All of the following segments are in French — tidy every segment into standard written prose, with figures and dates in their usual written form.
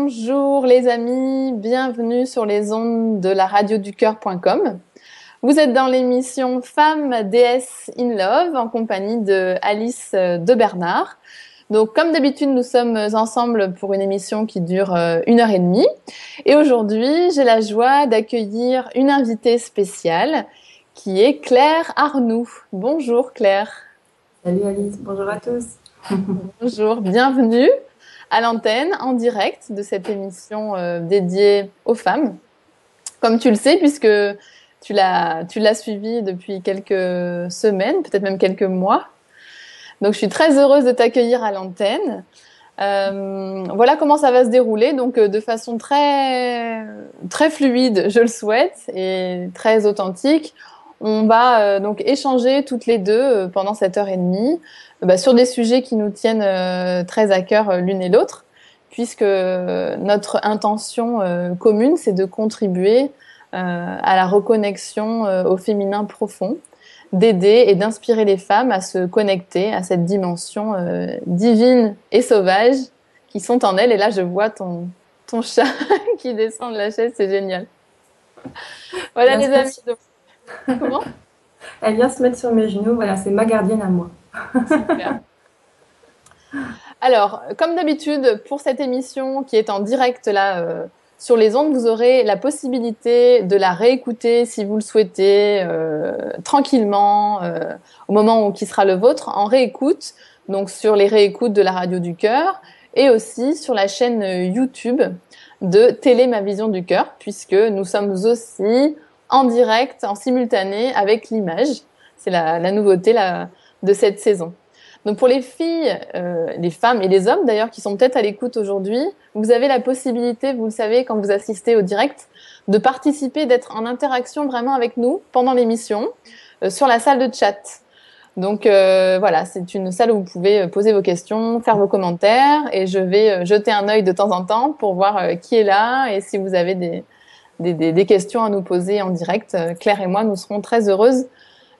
Bonjour les amis, bienvenue sur les ondes de la radioducœur.com. Vous êtes dans l'émission Femmes, déesses in Love en compagnie de Alice de Bernard. Donc comme d'habitude, nous sommes ensemble pour une émission qui dure 1 heure et demie. Et aujourd'hui, j'ai la joie d'accueillir une invitée spéciale qui est Claire Arnoux. Bonjour Claire. Salut Alice, bonjour à tous. Bonjour, bienvenue à l'antenne en direct de cette émission dédiée aux femmes. Comme tu le sais, puisque tu l'as suivie depuis quelques semaines, peut-être même quelques mois. Donc je suis très heureuse de t'accueillir à l'antenne. Voilà comment ça va se dérouler, donc de façon très, très fluide, je le souhaite, et très authentique. On va donc échanger toutes les deux pendant cette heure et demie sur des sujets qui nous tiennent très à cœur l'une et l'autre, puisque notre intention commune, c'est de contribuer à la reconnexion au féminin profond, d'aider et d'inspirer les femmes à se connecter à cette dimension divine et sauvage qui sont en elles. Et là, je vois ton chat qui descend de la chaise, c'est génial. Voilà les amis. Comment? Elle vient se mettre sur mes genoux, voilà, c'est ma gardienne à moi. Super. Alors, comme d'habitude, pour cette émission qui est en direct là sur les ondes, vous aurez la possibilité de la réécouter si vous le souhaitez tranquillement au moment qui sera le vôtre en réécoute, donc sur les réécoutes de la Radio du Cœur et aussi sur la chaîne YouTube de Télé Ma Vision du Cœur, puisque nous sommes aussi en direct, en simultané avec l'image. C'est la nouveauté de cette saison. Donc pour les filles, les femmes et les hommes d'ailleurs qui sont peut-être à l'écoute aujourd'hui, vous avez la possibilité, vous le savez, quand vous assistez au direct, de participer, d'être en interaction vraiment avec nous pendant l'émission sur la salle de chat. Donc voilà, c'est une salle où vous pouvez poser vos questions, faire vos commentaires et je vais jeter un œil de temps en temps pour voir qui est là et si vous avez des questions à nous poser en direct. Claire et moi, nous serons très heureuses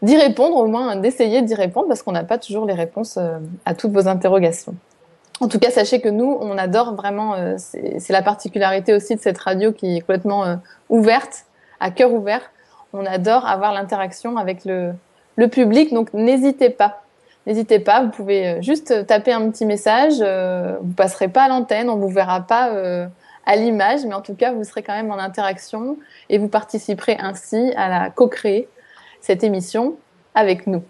d'y répondre, au moins d'essayer d'y répondre, parce qu'on n'a pas toujours les réponses à toutes vos interrogations. En tout cas, sachez que nous, on adore vraiment, c'est la particularité aussi de cette radio qui est complètement ouverte, à cœur ouvert. On adore avoir l'interaction avec le public, donc n'hésitez pas. N'hésitez pas, vous pouvez juste taper un petit message, vous passerez pas à l'antenne, on vous verra pas à l'image, mais en tout cas, vous serez quand même en interaction et vous participerez ainsi à la co-créer cette émission avec nous.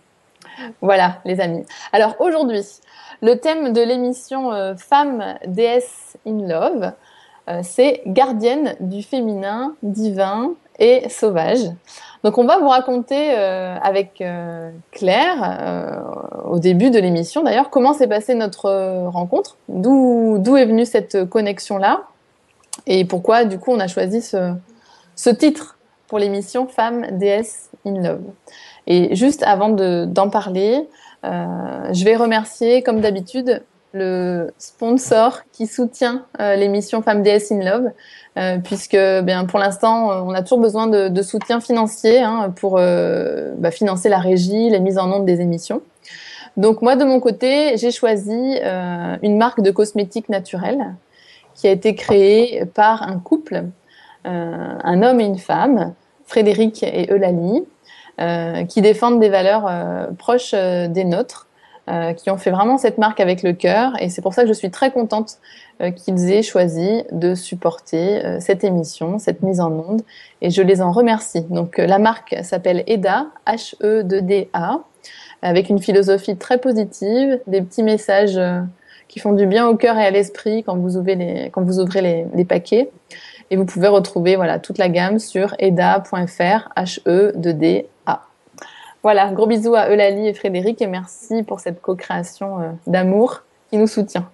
Voilà, les amis. Alors aujourd'hui, le thème de l'émission Femmes, déesses in Love, c'est gardienne du féminin, divin et sauvage. Donc on va vous raconter avec Claire, au début de l'émission d'ailleurs, comment s'est passée notre rencontre, d'où est venue cette connexion-là, et pourquoi du coup on a choisi ce titre pour l'émission Femmes, déesses in Love. Et juste avant d'en parler, je vais remercier, comme d'habitude, le sponsor qui soutient l'émission Femmes, déesses in Love, puisque bien, pour l'instant, on a toujours besoin de soutien financier pour financer la régie, les mises en onde des émissions. Donc moi, de mon côté, j'ai choisi une marque de cosmétiques naturels qui a été créée par un couple, un homme et une femme, Frédéric et Eulalie, qui défendent des valeurs proches des nôtres, qui ont fait vraiment cette marque avec le cœur. Et c'est pour ça que je suis très contente qu'ils aient choisi de supporter cette émission, cette mise en onde. Et je les en remercie. Donc la marque s'appelle EDA, H-E-D-D-A, avec une philosophie très positive, des petits messages qui font du bien au cœur et à l'esprit quand vous ouvrez les paquets. Et vous pouvez retrouver voilà, toute la gamme sur eda.fr, H-E-D-D-A. Voilà, gros bisous à Eulalie et Frédéric et merci pour cette co-création d'amour qui nous soutient.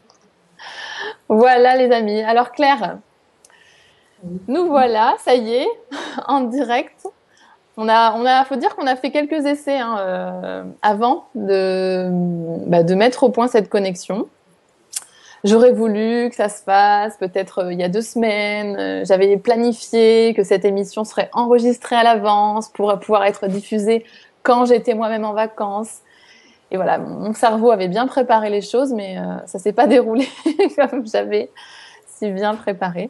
Voilà les amis. Alors Claire, nous voilà, ça y est, en direct. Faut dire qu'on a fait quelques essais avant de mettre au point cette connexion. J'aurais voulu que ça se fasse peut-être il y a 2 semaines. J'avais planifié que cette émission serait enregistrée à l'avance pour pouvoir être diffusée quand j'étais moi-même en vacances. Et voilà, mon cerveau avait bien préparé les choses, mais ça s'est pas déroulé comme j'avais si bien préparé.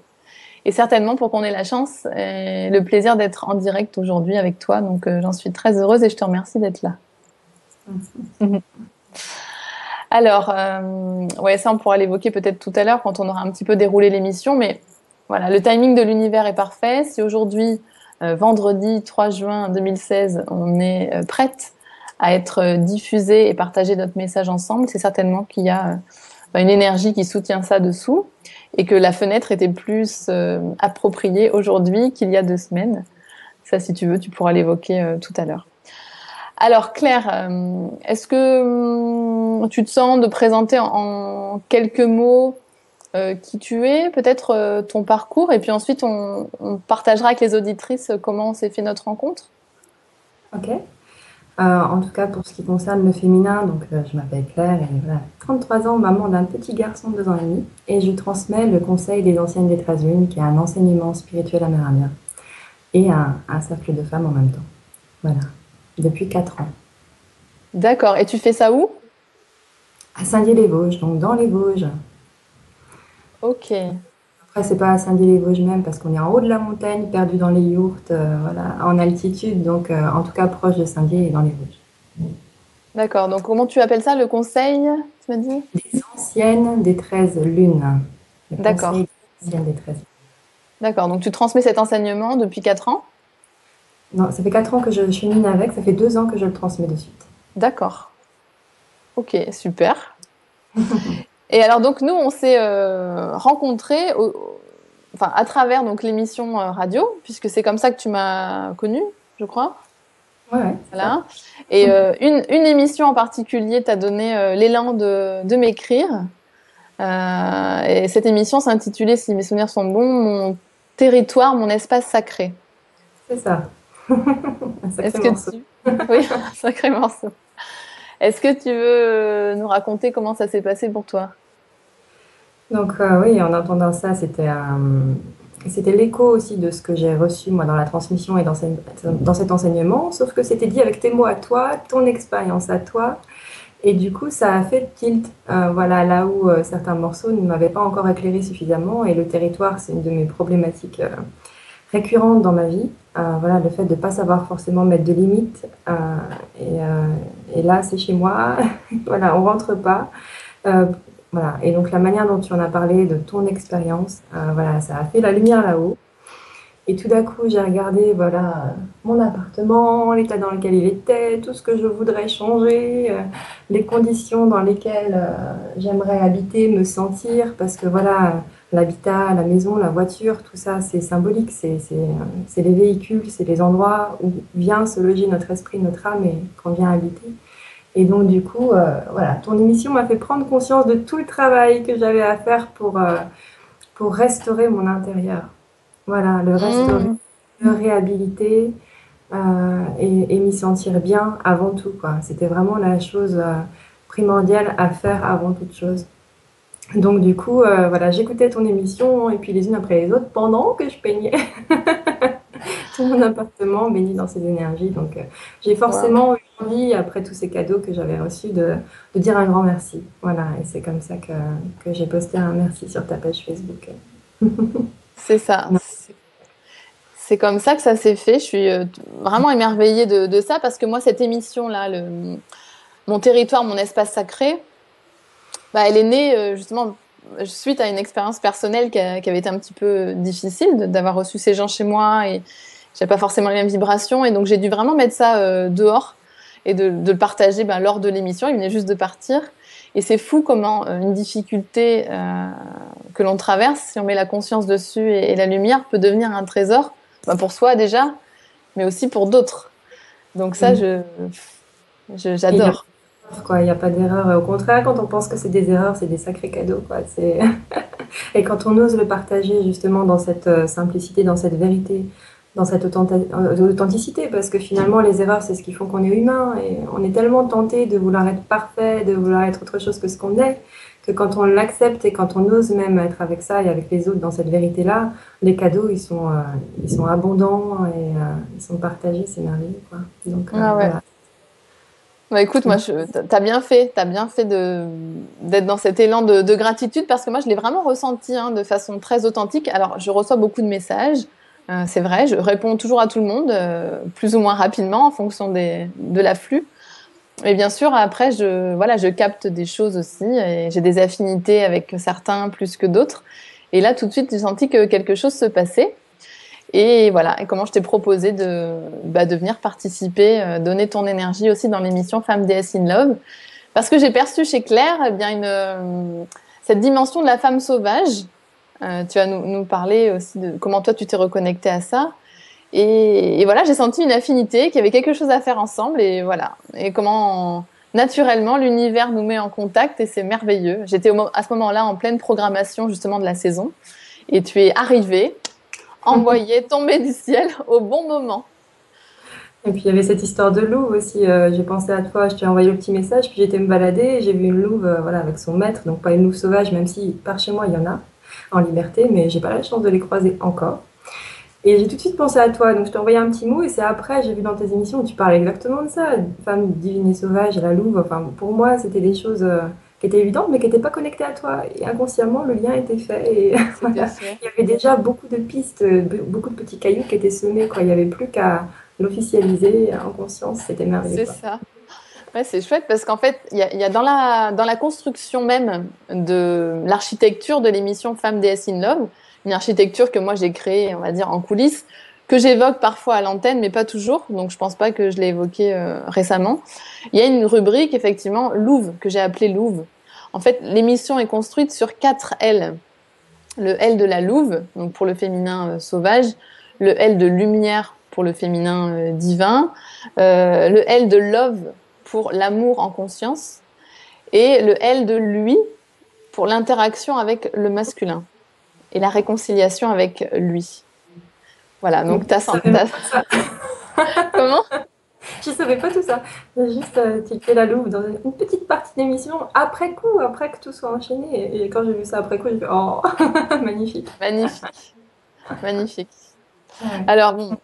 Et certainement pour qu'on ait la chance et le plaisir d'être en direct aujourd'hui avec toi. Donc, j'en suis très heureuse et je te remercie d'être là. Alors, ouais, ça, on pourra l'évoquer peut-être tout à l'heure quand on aura un petit peu déroulé l'émission. Mais voilà, le timing de l'univers est parfait. Si aujourd'hui, vendredi 3 juin 2016, on est prête à être diffusée et partager notre message ensemble, c'est certainement qu'il y a une énergie qui soutient ça dessous et que la fenêtre était plus appropriée aujourd'hui qu'il y a 2 semaines. Ça, si tu veux, tu pourras l'évoquer tout à l'heure. Alors Claire, est-ce que tu te sens de présenter en quelques mots qui tu es, peut-être ton parcours, et puis ensuite on partagera avec les auditrices comment s'est fait notre rencontre? Ok. En tout cas, pour ce qui concerne le féminin, donc je m'appelle Claire et voilà, 33 ans, maman d'un petit garçon de 2 ans et demi, et je transmets le conseil des anciennes lettres lunes, qui est un enseignement spirituel amérindien, et un cercle de femmes en même temps. Voilà, depuis 4 ans. D'accord. Et tu fais ça où? À Saint-Dié-les-Vosges, donc dans les Vosges. Ok. Après, c'est pas à Saint-Dié-les-Vosges même, parce qu'on est en haut de la montagne, perdu dans les yourtes, voilà, en altitude, donc en tout cas proche de Saint-Dié et dans les Vosges. D'accord. Donc comment tu appelles ça, le conseil, tu m'as dit? Des anciennes des 13 lunes. Le D'accord. conseil des anciennes des 13 lunes. D'accord. Donc tu transmets cet enseignement depuis 4 ans? Non, ça fait 4 ans que je chemine avec, ça fait 2 ans que je le transmets de suite. D'accord. Ok, super. Et alors donc nous on s'est rencontrés enfin à travers donc l'émission radio, puisque c'est comme ça que tu m'as connue, je crois. Ouais, c'est ça. Voilà. Et une émission en particulier t'a donné l'élan de m'écrire. Et cette émission s'intitulait, si mes souvenirs sont bons, Mon territoire, mon espace sacré. C'est ça. Un sacré Est-ce que morceau. tu... Oui, un sacré morceau. Est-ce que tu veux nous raconter comment ça s'est passé pour toi? Donc oui, en entendant ça, c'était l'écho aussi de ce que j'ai reçu moi dans la transmission et dans cet enseignement, sauf que c'était dit avec tes mots à toi, ton expérience à toi. Et du coup, ça a fait tilt, voilà, là où certains morceaux ne m'avaient pas encore éclairé suffisamment. Et le territoire, c'est une de mes problématiques récurrentes dans ma vie. Voilà, le fait de ne pas savoir forcément mettre de limites. Et là, c'est chez moi. Voilà, on rentre pas. Euh, voilà. Et donc, la manière dont tu en as parlé de ton expérience, voilà, ça a fait la lumière là-haut. Et tout d'un coup, j'ai regardé voilà, mon appartement, l'état dans lequel il était, tout ce que je voudrais changer, les conditions dans lesquelles j'aimerais habiter, me sentir, parce que voilà, l'habitat, la maison, la voiture, tout ça, c'est symbolique, c'est les véhicules, c'est les endroits où vient se loger notre esprit, notre âme et qu'on vient habiter. Et donc, du coup, voilà, ton émission m'a fait prendre conscience de tout le travail que j'avais à faire pour restaurer mon intérieur. Voilà, le restaurer, Mmh. le réhabiliter et m'y sentir bien avant tout, quoi. C'était vraiment la chose primordiale à faire avant toute chose. Donc du coup, voilà, j'écoutais ton émission et puis les unes après les autres pendant que je peignais tout mon appartement baigné dans ces énergies. Donc j'ai Wow. forcément eu envie, après tous ces cadeaux que j'avais reçus, de dire un grand merci. Voilà, et c'est comme ça que j'ai posté un merci sur ta page Facebook. C'est ça. Non. C'est comme ça que ça s'est fait. Je suis vraiment émerveillée de ça parce que moi, cette émission-là, Mon territoire, mon espace sacré, bah, elle est née justement suite à une expérience personnelle qui avait été un petit peu difficile d'avoir reçu ces gens chez moi et j'avais pas forcément les mêmes vibrations et donc j'ai dû vraiment mettre ça dehors et de le partager lors de l'émission. Il venait juste de partir et c'est fou comment une difficulté que l'on traverse, si on met la conscience dessus et la lumière, peut devenir un trésor pour soi déjà, mais aussi pour d'autres. Donc ça, Mm. Et il n'y a j'adore. pas d'erreur, quoi. Il n'y a pas d'erreur. Au contraire, quand on pense que c'est des erreurs, c'est des sacrés cadeaux, quoi. Et quand on ose le partager justement dans cette simplicité, dans cette vérité, dans cette authenticité, parce que finalement les erreurs c'est ce qui font qu'on est humain et on est tellement tenté de vouloir être parfait, de vouloir être autre chose que ce qu'on est, que quand on l'accepte et quand on ose même être avec ça et avec les autres dans cette vérité-là, les cadeaux ils sont abondants et ils sont partagés, c'est merveilleux, quoi. Donc Ah ouais. voilà. Bah écoute, moi, t'as bien fait d'être dans cet élan de gratitude parce que moi, je l'ai vraiment ressenti hein, de façon très authentique. Alors, je reçois beaucoup de messages, c'est vrai, je réponds toujours à tout le monde, plus ou moins rapidement en fonction de l'afflux. Et bien sûr, après, voilà, je capte des choses aussi et j'ai des affinités avec certains plus que d'autres. Et là, tout de suite, j'ai senti que quelque chose se passait. Et voilà, et comment je t'ai proposé de venir participer, donner ton énergie aussi dans l'émission Femmes Déesses in Love. Parce que j'ai perçu chez Claire eh bien, cette dimension de la femme sauvage. Tu vas nous parler aussi de comment toi tu t'es reconnectée à ça. Et voilà, j'ai senti une affinité, qu'il y avait quelque chose à faire ensemble. Et voilà, et comment naturellement l'univers nous met en contact et c'est merveilleux. J'étais à ce moment-là en pleine programmation justement de la saison. Et tu es arrivée envoyé, tombé du ciel au bon moment. Et puis il y avait cette histoire de louve aussi. J'ai pensé à toi, je t'ai envoyé le petit message, puis j'étais me balader, et j'ai vu une louve, voilà, avec son maître, donc pas une louve sauvage, même si par chez moi il y en a en liberté, mais j'ai pas la chance de les croiser encore. Et j'ai tout de suite pensé à toi, donc je t'ai envoyé un petit mot, et c'est après, j'ai vu dans tes émissions où tu parlais exactement de ça, femme divine et sauvage, et la louve. Enfin, pour moi, c'était des choses qui étaient évidentes, mais qui n'étaient pas connectées à toi. Et inconsciemment, le lien était fait. Et C'était voilà, fait. il y avait déjà beaucoup de pistes, beaucoup de petits cailloux qui étaient semés, quoi. Il n'y avait plus qu'à l'officialiser en conscience, c'était merveilleux, C'est quoi. ça. Ouais, c'est chouette parce qu'en fait, il y a dans la construction même de l'architecture de l'émission Femmes Déesses in Love, une architecture que moi j'ai créée, on va dire, en coulisses, que j'évoque parfois à l'antenne, mais pas toujours. Donc je pense pas que je l'ai évoqué récemment. Il y a une rubrique, effectivement, Louve, que j'ai appelée Louve. En fait, l'émission est construite sur 4 L. Le L de la louve, donc pour le féminin sauvage, le L de lumière pour le féminin divin, le L de love pour l'amour en conscience, et le L de lui pour l'interaction avec le masculin et la réconciliation avec lui. Voilà, donc Donc, je savais même pas ça. comment? Je savais pas tout ça. J'ai juste tilté la louve dans une petite partie d'émission après coup, après que tout soit enchaîné. Et quand j'ai vu ça après coup, j'ai fait oh, magnifique. Magnifique, magnifique. Ouais. Alors bon,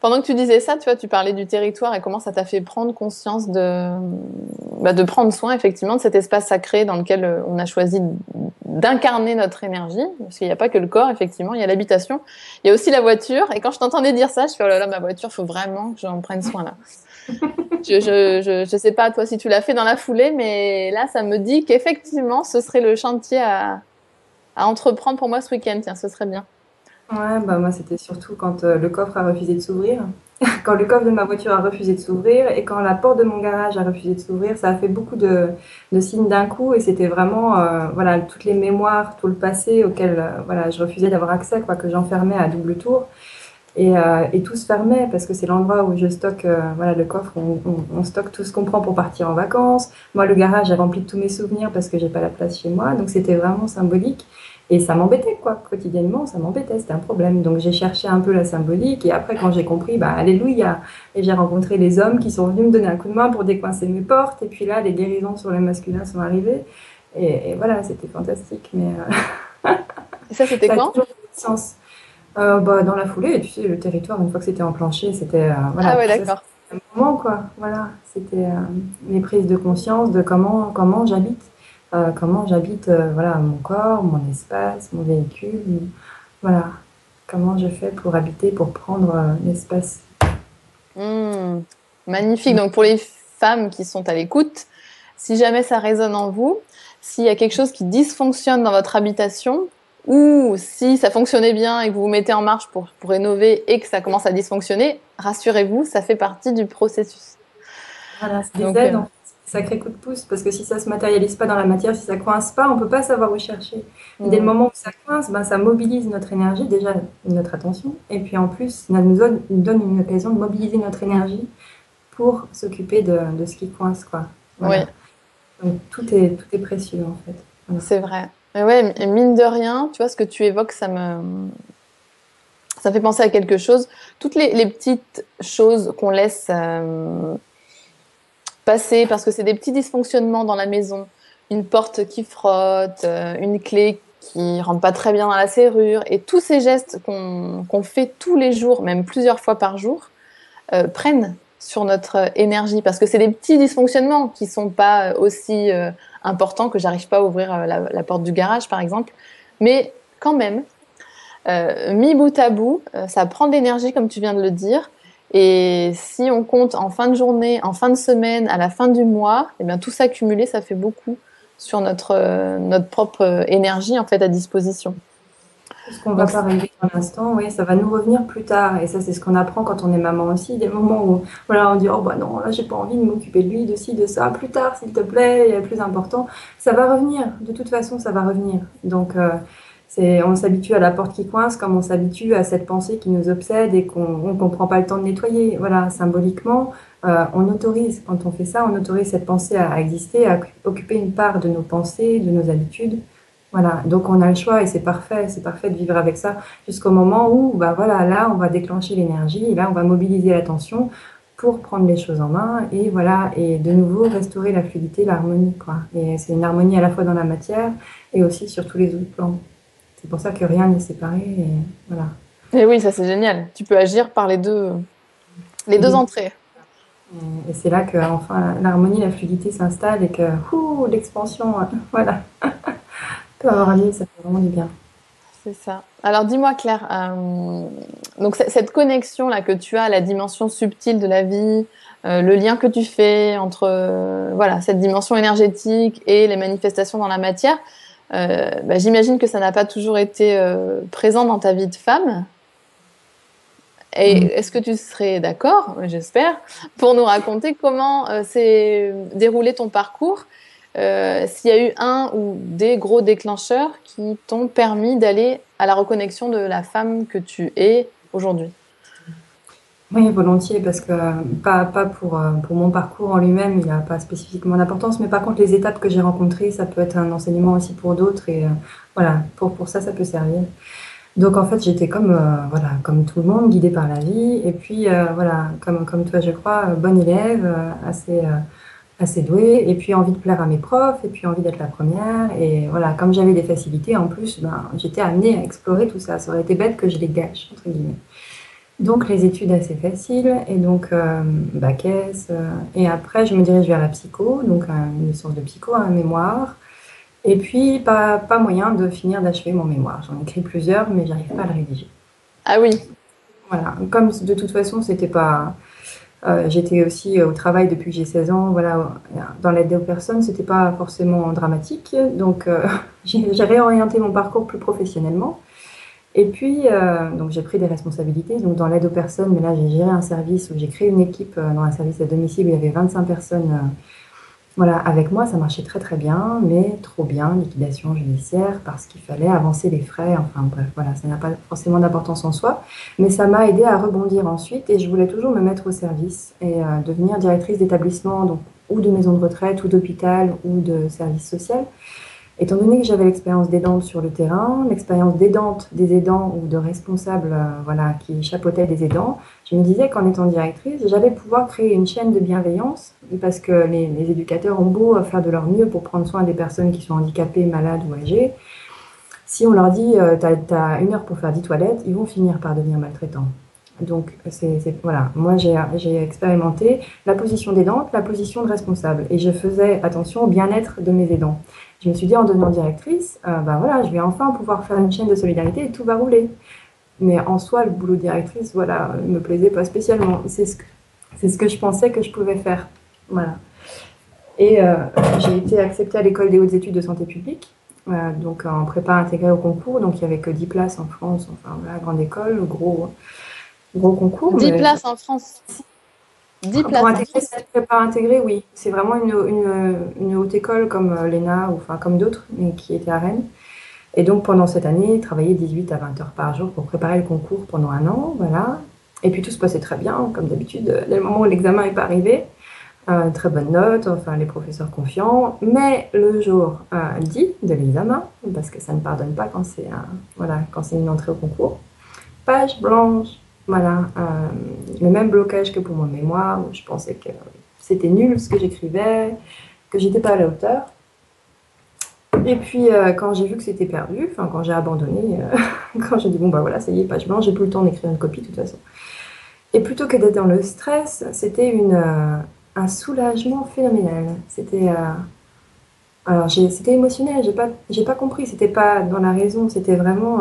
pendant que tu disais ça, tu vois, tu parlais du territoire et comment ça t'a fait prendre conscience de prendre soin effectivement de cet espace sacré dans lequel on a choisi d'incarner notre énergie, parce qu'il n'y a pas que le corps, effectivement, il y a l'habitation, il y a aussi la voiture. Et quand je t'entendais dire ça, je fais oh là là, ma voiture, faut vraiment que j'en prenne soin là. Je sais pas toi si tu l'as fait dans la foulée, mais là, ça me dit qu'effectivement, ce serait le chantier à entreprendre pour moi ce week-end. Tiens, ce serait bien. Ouais, bah moi c'était surtout quand le coffre a refusé de s'ouvrir. Quand le coffre de ma voiture a refusé de s'ouvrir et quand la porte de mon garage a refusé de s'ouvrir, ça a fait beaucoup de signes d'un coup et c'était vraiment voilà, toutes les mémoires, tout le passé auquel voilà, je refusais d'avoir accès, quoi, que j'enfermais à double tour. Et tout se fermait parce que c'est l'endroit où je stocke, voilà, le coffre, on stocke tout ce qu'on prend pour partir en vacances. Moi, le garage est rempli de tous mes souvenirs parce que j'ai pas la place chez moi. Donc, c'était vraiment symbolique. Et ça m'embêtait, quoi. Quotidiennement, ça m'embêtait. C'était un problème. Donc, j'ai cherché un peu la symbolique. Et après, quand j'ai compris, bah, alléluia. Et j'ai rencontré les hommes qui sont venus me donner un coup de main pour décoincer mes portes. Et puis là, les guérisons sur le masculin sont arrivées. Et voilà, c'était fantastique. Mais Et ça, c'était ça a quand? toujours fait sens. Bah, dans la foulée, et tu sais, le territoire, une fois que c'était enclenché, c'était voilà, Ah ouais, tout ça, c'était d'accord. un moment, quoi. Voilà, c'était mes prises de conscience de comment j'habite, voilà, mon corps, mon espace, mon véhicule, voilà, comment je fais pour habiter, pour prendre l'espace. Hmm, magnifique. Donc pour les femmes qui sont à l'écoute, si jamais ça résonne en vous, s'il y a quelque chose qui dysfonctionne dans votre habitation, ou si ça fonctionnait bien et que vous vous mettez en marche pour rénover et que ça commence à dysfonctionner, rassurez-vous, ça fait partie du processus. Voilà, c'est des Donc, aides, en fait, c'est des sacrés coups de pouce, parce que si ça se matérialise pas dans la matière, si ça coince pas, on peut pas savoir où chercher. Et dès le hmm, moment où ça coince, ben, ça mobilise notre énergie, déjà notre attention, et puis en plus, ça nous donne une occasion de mobiliser notre énergie pour s'occuper de ce qui coince, quoi. oui, Voilà. Donc tout est précieux, en fait. Voilà. c'est vrai. Mais ouais, et mine de rien, tu vois, ce que tu évoques, ça me fait penser à quelque chose. Toutes les petites choses qu'on laisse passer parce que c'est des petits dysfonctionnements dans la maison. Une porte qui frotte, une clé qui rentre pas très bien dans la serrure. Et tous ces gestes qu'on fait tous les jours, même plusieurs fois par jour, prennent. sur notre énergie, parce que c'est des petits dysfonctionnements qui sont pas aussi importants, que j'arrive pas à ouvrir la porte du garage, par exemple. Mais quand même, mis bout à bout, ça prend de l'énergie, comme tu viens de le dire. Et si on compte en fin de journée, en fin de semaine, à la fin du mois, eh bien, tout ça cumulé, ça fait beaucoup sur notre propre énergie en fait à disposition. Ce qu'on va Donc, pas régler pour l'instant, oui, ça va nous revenir plus tard. Et ça, c'est ce qu'on apprend quand on est maman aussi. Des moments où voilà, on dit, oh bah non, là, j'ai pas envie de m'occuper de lui, de ci, de ça. Plus tard, s'il te plaît, il y a plus important. Ça va revenir. De toute façon, ça va revenir. Donc, on s'habitue à la porte qui coince comme on s'habitue à cette pensée qui nous obsède et qu'on prend pas le temps de nettoyer. Voilà, symboliquement, on autorise, quand on fait ça, on autorise cette pensée à exister, à occuper une part de nos pensées, de nos habitudes. Voilà, donc on a le choix et c'est parfait de vivre avec ça jusqu'au moment où, bah voilà, là on va déclencher l'énergie et là on va mobiliser l'attention pour prendre les choses en main et voilà, et de nouveau restaurer la fluidité, l'harmonie, quoi. Et c'est une harmonie à la fois dans la matière et aussi sur tous les autres plans. C'est pour ça que rien n'est séparé et voilà. et oui, ça c'est génial. Tu peux agir par les deux entrées. Et c'est là que enfin l'harmonie, la fluidité s'installe et que l'expansion, voilà, peut avoir lieu, ça fait vraiment du bien. C'est ça. Alors dis-moi Claire, donc cette connexion là que tu as à la dimension subtile de la vie, le lien que tu fais entre voilà cette dimension énergétique et les manifestations dans la matière, bah, j'imagine que ça n'a pas toujours été présent dans ta vie de femme. Et Mm. est-ce que tu serais d'accord, j'espère, pour nous raconter comment s'est déroulé ton parcours, s'il y a eu un ou des gros déclencheurs qui t'ont permis d'aller à la reconnexion de la femme que tu es aujourd'hui? Oui, volontiers, parce que pas pour mon parcours en lui-même, il n'a pas spécifiquement d'importance, mais par contre, les étapes que j'ai rencontrées, ça peut être un enseignement aussi pour d'autres, et voilà, pour ça, ça peut servir. Donc, en fait, j'étais comme, voilà, comme tout le monde, guidée par la vie, et puis, voilà, comme toi, je crois, bonne élève, assez douée, et puis envie de plaire à mes profs, et puis envie d'être la première, et voilà, comme j'avais des facilités, en plus, ben, j'étais amenée à explorer tout ça. Ça aurait été bête que je les gâche, entre guillemets. Donc les études assez faciles et donc bac S et après je me dirige vers la psycho, donc une licence de psycho, un mémoire et puis pas moyen de finir d'achever mon mémoire. J'en ai écrit plusieurs mais j'arrive pas à le rédiger. Ah oui, Voilà, comme de toute façon c'était pas j'étais aussi au travail depuis que j'ai 16 ans, voilà, dans l'aide aux personnes, c'était pas forcément dramatique, donc j'ai réorienté mon parcours plus professionnellement. Et puis, donc j'ai pris des responsabilités, donc dans l'aide aux personnes, mais là j'ai géré un service où j'ai créé une équipe dans un service à domicile où il y avait 25 personnes voilà, avec moi, ça marchait très très bien, mais trop bien, liquidation judiciaire, parce qu'il fallait avancer les frais, enfin bref, voilà, ça n'a pas forcément d'importance en soi, mais ça m'a aidé à rebondir ensuite et je voulais toujours me mettre au service et devenir directrice d'établissement, donc ou de maison de retraite, ou d'hôpital, ou de service social. Étant donné que j'avais l'expérience d'aidante sur le terrain, l'expérience d'aidante des aidants ou de responsable voilà, qui chapeautait des aidants, je me disais qu'en étant directrice, j'allais pouvoir créer une chaîne de bienveillance parce que les éducateurs ont beau faire de leur mieux pour prendre soin des personnes qui sont handicapées, malades ou âgées. Si on leur dit t'as 1 heure pour faire 10 toilettes, ils vont finir par devenir maltraitants. Donc, voilà, moi j'ai expérimenté la position d'aidante, la position de responsable et je faisais attention au bien-être de mes aidants. Je me suis dit en devenant directrice, bah voilà, je vais enfin pouvoir faire une chaîne de solidarité et tout va rouler. Mais en soi, le boulot de directrice, voilà, ne me plaisait pas spécialement. C'est ce que je pensais que je pouvais faire. Voilà. Et j'ai été acceptée à l'école des hautes études de santé publique, donc en prépa intégrée au concours. Donc il n'y avait que 10 places en France, enfin voilà, grande école, gros concours. 10 Mais places en France. 10 pour places en intégrer France. cette prépa intégrée, oui. C'est vraiment une haute école comme l'ENA, ou enfin comme d'autres, mais qui était à Rennes. Et donc pendant cette année, travailler 18 à 20 heures par jour pour préparer le concours pendant 1 an, voilà. Et puis tout se passait très bien, comme d'habitude, dès le moment où l'examen n'est pas arrivé. Très bonne note, enfin les professeurs confiants. Mais le jour dit de l'examen, parce que ça ne pardonne pas quand c'est voilà, quand c'est une entrée au concours, page blanche. Voilà, le même blocage que pour mon mémoire, où je pensais que c'était nul ce que j'écrivais, que j'étais pas à la hauteur. Et puis quand j'ai vu que c'était perdu, enfin quand j'ai abandonné, quand j'ai dit bon bah voilà, ça y est, page blanche, j'ai plus le temps d'écrire une copie de toute façon. Et plutôt que d'être dans le stress, c'était un soulagement phénoménal. C'était émotionnel, j'ai pas compris, c'était pas dans la raison, c'était vraiment,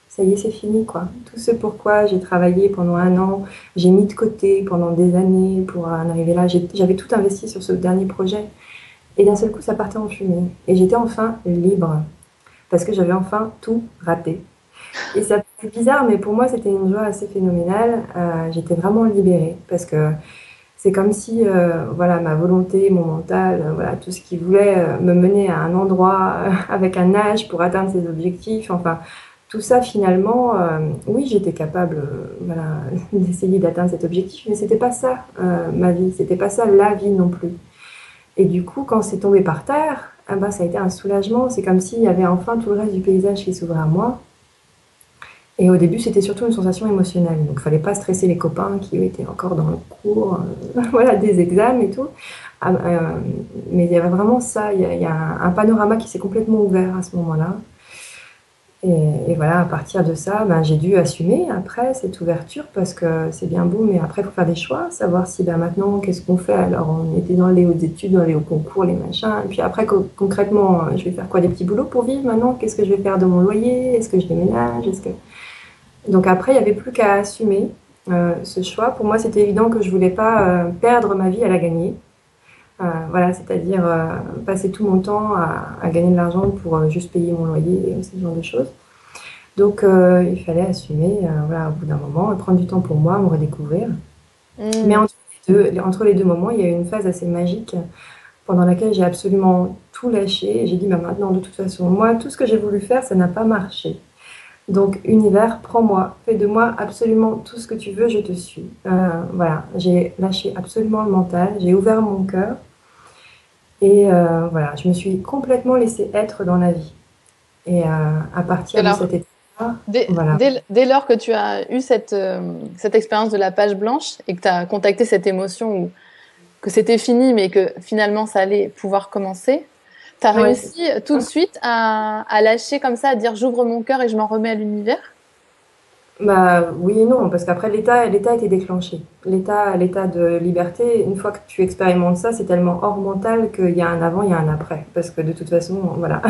ça y est, c'est fini, quoi. Tout ce pourquoi j'ai travaillé pendant 1 an, j'ai mis de côté pendant des années pour en arriver là. J'avais tout investi sur ce dernier projet. Et d'un seul coup, ça partait en fumée. Et j'étais enfin libre, parce que j'avais enfin tout raté. Et ça fait bizarre, mais pour moi, c'était une joie assez phénoménale. J'étais vraiment libérée, parce que c'est comme si, voilà, ma volonté, mon mental, voilà, tout ce qui voulait me mener à un endroit avec un âge pour atteindre ses objectifs, enfin, tout ça finalement, oui, j'étais capable, voilà, d'essayer d'atteindre cet objectif, mais c'était pas ça ma vie, c'était pas ça la vie non plus. Et du coup, quand c'est tombé par terre, ah bah, ça a été un soulagement. C'est comme s'il y avait enfin tout le reste du paysage qui s'ouvrait à moi. Et au début, c'était surtout une sensation émotionnelle. Donc, il fallait pas stresser les copains qui eux, étaient encore dans le cours, voilà, des examens et tout. Ah, mais il y avait vraiment ça. Il y a un panorama qui s'est complètement ouvert à ce moment-là. Et voilà, à partir de ça, ben, j'ai dû assumer après cette ouverture parce que c'est bien beau, mais après, il faut faire des choix, savoir si ben, maintenant, qu'est-ce qu'on fait. Alors, on était dans les hautes études, dans les hauts concours, les machins. Et puis après, concrètement, je vais faire quoi? Des petits boulots pour vivre maintenant? Qu'est-ce que je vais faire de mon loyer? Est-ce que je déménage? Donc après, il n'y avait plus qu'à assumer ce choix. Pour moi, c'était évident que je voulais pas perdre ma vie à la gagner. Voilà, c'est-à-dire passer tout mon temps à gagner de l'argent pour juste payer mon loyer et ce genre de choses. Donc il fallait assumer, voilà, au bout d'un moment, prendre du temps pour moi, me redécouvrir. Mais Hmm. entre les deux moments, il y a eu une phase assez magique pendant laquelle j'ai absolument tout lâché. Et j'ai dit, bah, maintenant, de toute façon, moi, tout ce que j'ai voulu faire, ça n'a pas marché. Donc, univers, prends-moi, fais de moi absolument tout ce que tu veux, je te suis. Voilà, j'ai lâché absolument le mental, j'ai ouvert mon cœur. Et voilà, je me suis complètement laissée être dans la vie. Et à partir de Alors, cet état, voilà. dès lors que tu as eu cette expérience de la page blanche et que tu as contacté cette émotion où que c'était fini, mais que finalement ça allait pouvoir commencer, tu as Ouais, réussi tout de suite à lâcher comme ça, à dire j'ouvre mon cœur et je m'en remets à l'univers? bah, oui et non, parce qu'après l'état était déclenché. L'état de liberté, une fois que tu expérimentes ça, c'est tellement hors mental qu'il y a un avant, il y a un après. Parce que de toute façon, voilà,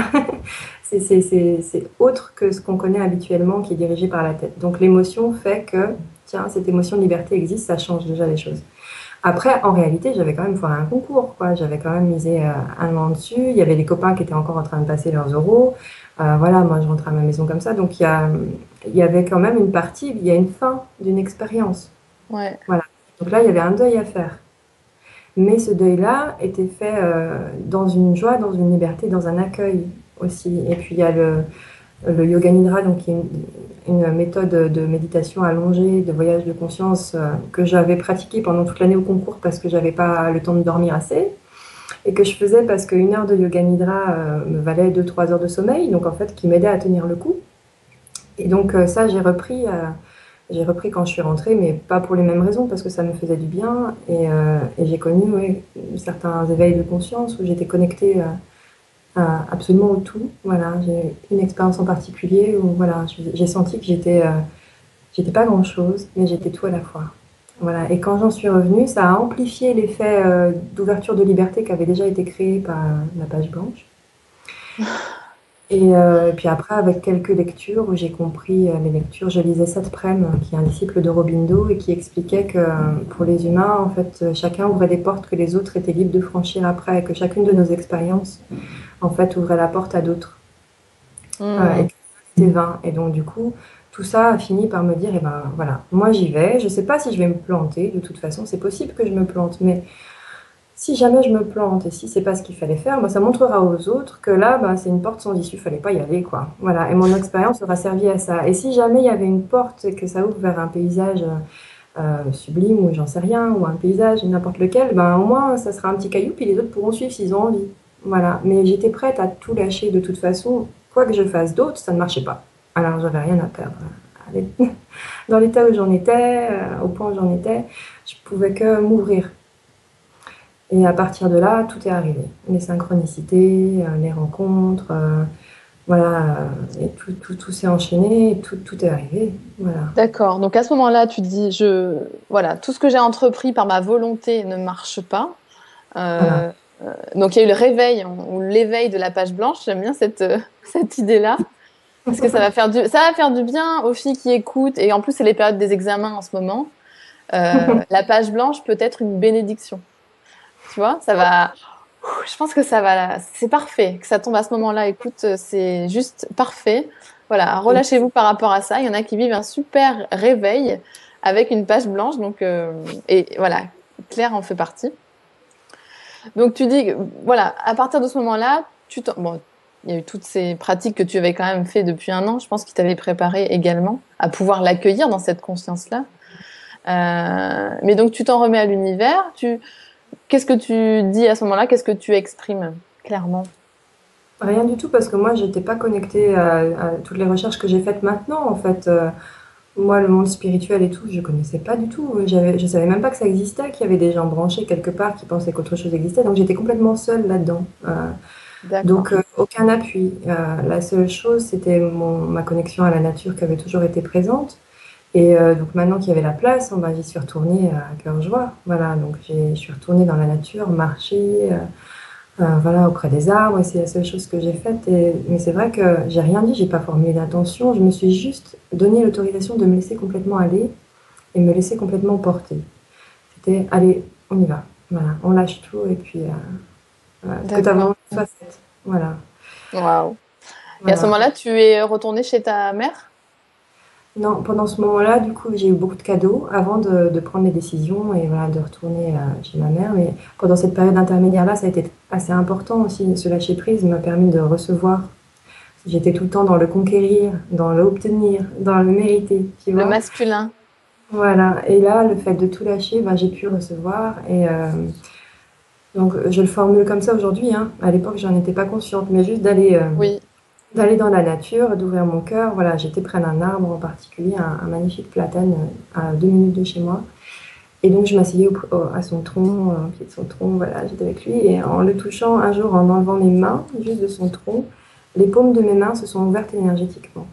c'est autre que ce qu'on connaît habituellement qui est dirigé par la tête. Donc l'émotion fait que, tiens, cette émotion de liberté existe, ça change déjà les choses. Après, en réalité, j'avais quand même foiré un concours, quoi. J'avais quand même misé 1 an dessus. Il y avait des copains qui étaient encore en train de passer leurs euros. Voilà, moi, je rentrais à ma maison comme ça. Donc, il y avait quand même une partie, il y a une fin d'une expérience. Ouais. Voilà. Donc là, il y avait un deuil à faire. Mais ce deuil-là était fait dans une joie, dans une liberté, dans un accueil aussi. Et puis, il y a le yoga nidra, donc qui est une méthode de méditation allongée, de voyage de conscience que j'avais pratiqué pendant toute l'année au concours parce que j'avais pas le temps de dormir assez et que je faisais parce qu'une heure de yoga nidra me valait 2-3 heures de sommeil, donc en fait qui m'aidait à tenir le coup. Et donc ça j'ai repris quand je suis rentrée, mais pas pour les mêmes raisons parce que ça me faisait du bien et j'ai connu ouais, certains éveils de conscience où j'étais connectée absolument au tout. Voilà, j'ai une expérience en particulier où voilà, j'ai senti que j'étais pas grand-chose, mais j'étais tout à la fois. Voilà, et quand j'en suis revenue, ça a amplifié l'effet d'ouverture de liberté qui avait déjà été créé par la page blanche. Et puis après, avec quelques lectures où j'ai compris les lectures, je lisais Seth Prem, qui est un disciple de Aurobindo et qui expliquait que pour les humains, en fait, chacun ouvrait des portes que les autres étaient libres de franchir après, et que chacune de nos expériences, en fait, ouvrait la porte à d'autres. Et Hmm. que c'était vain. Et donc, du coup, tout ça a fini par me dire, eh ben voilà, moi j'y vais, je sais pas si je vais me planter, de toute façon, c'est possible que je me plante, mais si jamais je me plante et si c'est pas ce qu'il fallait faire, moi, ça montrera aux autres que là, ben, c'est une porte sans issue, fallait pas y aller, quoi. Voilà, et mon expérience aura servi à ça. Et si jamais il y avait une porte et que ça ouvre vers un paysage sublime ou j'en sais rien, ou un paysage, n'importe lequel, ben au moins ça sera un petit caillou, puis les autres pourront suivre s'ils ont envie. Voilà, mais j'étais prête à tout lâcher de toute façon, quoi que je fasse d'autre, ça ne marchait pas. Alors j'avais rien à perdre. Allez. Dans l'état où j'en étais, au point où j'en étais, je pouvais que m'ouvrir. Et à partir de là, tout est arrivé. Les synchronicités, les rencontres, voilà, et tout s'est enchaîné, et tout est arrivé. Voilà. D'accord. Donc à ce moment-là, tu te dis, voilà, tout ce que j'ai entrepris par ma volonté ne marche pas. Voilà. Euh, donc il y a eu le réveil ou l'éveil de la page blanche. J'aime bien cette idée-là. Parce que ça va faire du bien aux filles qui écoutent. Et en plus, c'est les périodes des examens en ce moment. La page blanche peut être une bénédiction. Tu vois, ça va. Je pense que ça va. C'est parfait que ça tombe à ce moment-là. Écoute, c'est juste parfait. Voilà, relâchez-vous par rapport à ça. Il y en a qui vivent un super réveil avec une page blanche. Donc, et voilà, Claire en fait partie. Donc, tu dis, voilà, à partir de ce moment-là, bon, il y a eu toutes ces pratiques que tu avais quand même fait depuis un an. Je pense qu'ils t'avaient préparé également à pouvoir l'accueillir dans cette conscience-là. Mais donc, tu t'en remets à l'univers. Qu'est-ce que tu dis à ce moment-là? Qu'est-ce que tu exprimes clairement? Rien du tout, parce que moi, j'étais pas connectée à toutes les recherches que j'ai faites maintenant, en fait. Moi, le monde spirituel et tout, je connaissais pas du tout. Je savais même pas que ça existait, qu'il y avait des gens branchés quelque part qui pensaient qu'autre chose existait. Donc, j'étais complètement seule là-dedans. D'accord. Donc, aucun appui. La seule chose, c'était ma connexion à la nature qui avait toujours été présente. Et donc, maintenant qu'il y avait la place, ben, j'y suis retournée à cœur joie. Voilà, donc je suis retournée dans la nature, marcher, voilà, auprès des arbres, et c'est la seule chose que j'ai faite. Mais c'est vrai que j'ai rien dit, j'ai pas formulé d'intention, je me suis juste donné l'autorisation de me laisser complètement aller et me laisser complètement porter. C'était, allez, on y va. Voilà, on lâche tout et puis voilà, ce que tu as D'accord. vraiment soit fait. Voilà, Waouh. Et à ce voilà. moment-là, tu es retournée chez ta mère? Non, pendant ce moment-là, du coup, j'ai eu beaucoup de cadeaux avant de prendre les décisions et voilà, de retourner chez ma mère. Mais pendant cette période intermédiaire-là, ça a été assez important aussi. Ce lâcher-prise m'a permis de recevoir. J'étais tout le temps dans le conquérir, dans l'obtenir, dans le mériter, tu Le vois. masculin. Voilà. Et là, le fait de tout lâcher, ben, j'ai pu recevoir. Et donc, je le formule comme ça aujourd'hui, hein. À l'époque, j'en étais pas consciente, mais juste Oui. d'aller dans la nature, d'ouvrir mon cœur. Voilà, j'étais près d'un arbre en particulier, un magnifique platane à 2 minutes de chez moi. Et donc, je m'asseyais à son tronc, au pied de son tronc. Voilà, j'étais avec lui. Et en le touchant, un jour, en enlevant mes mains juste de son tronc, les paumes de mes mains se sont ouvertes énergétiquement.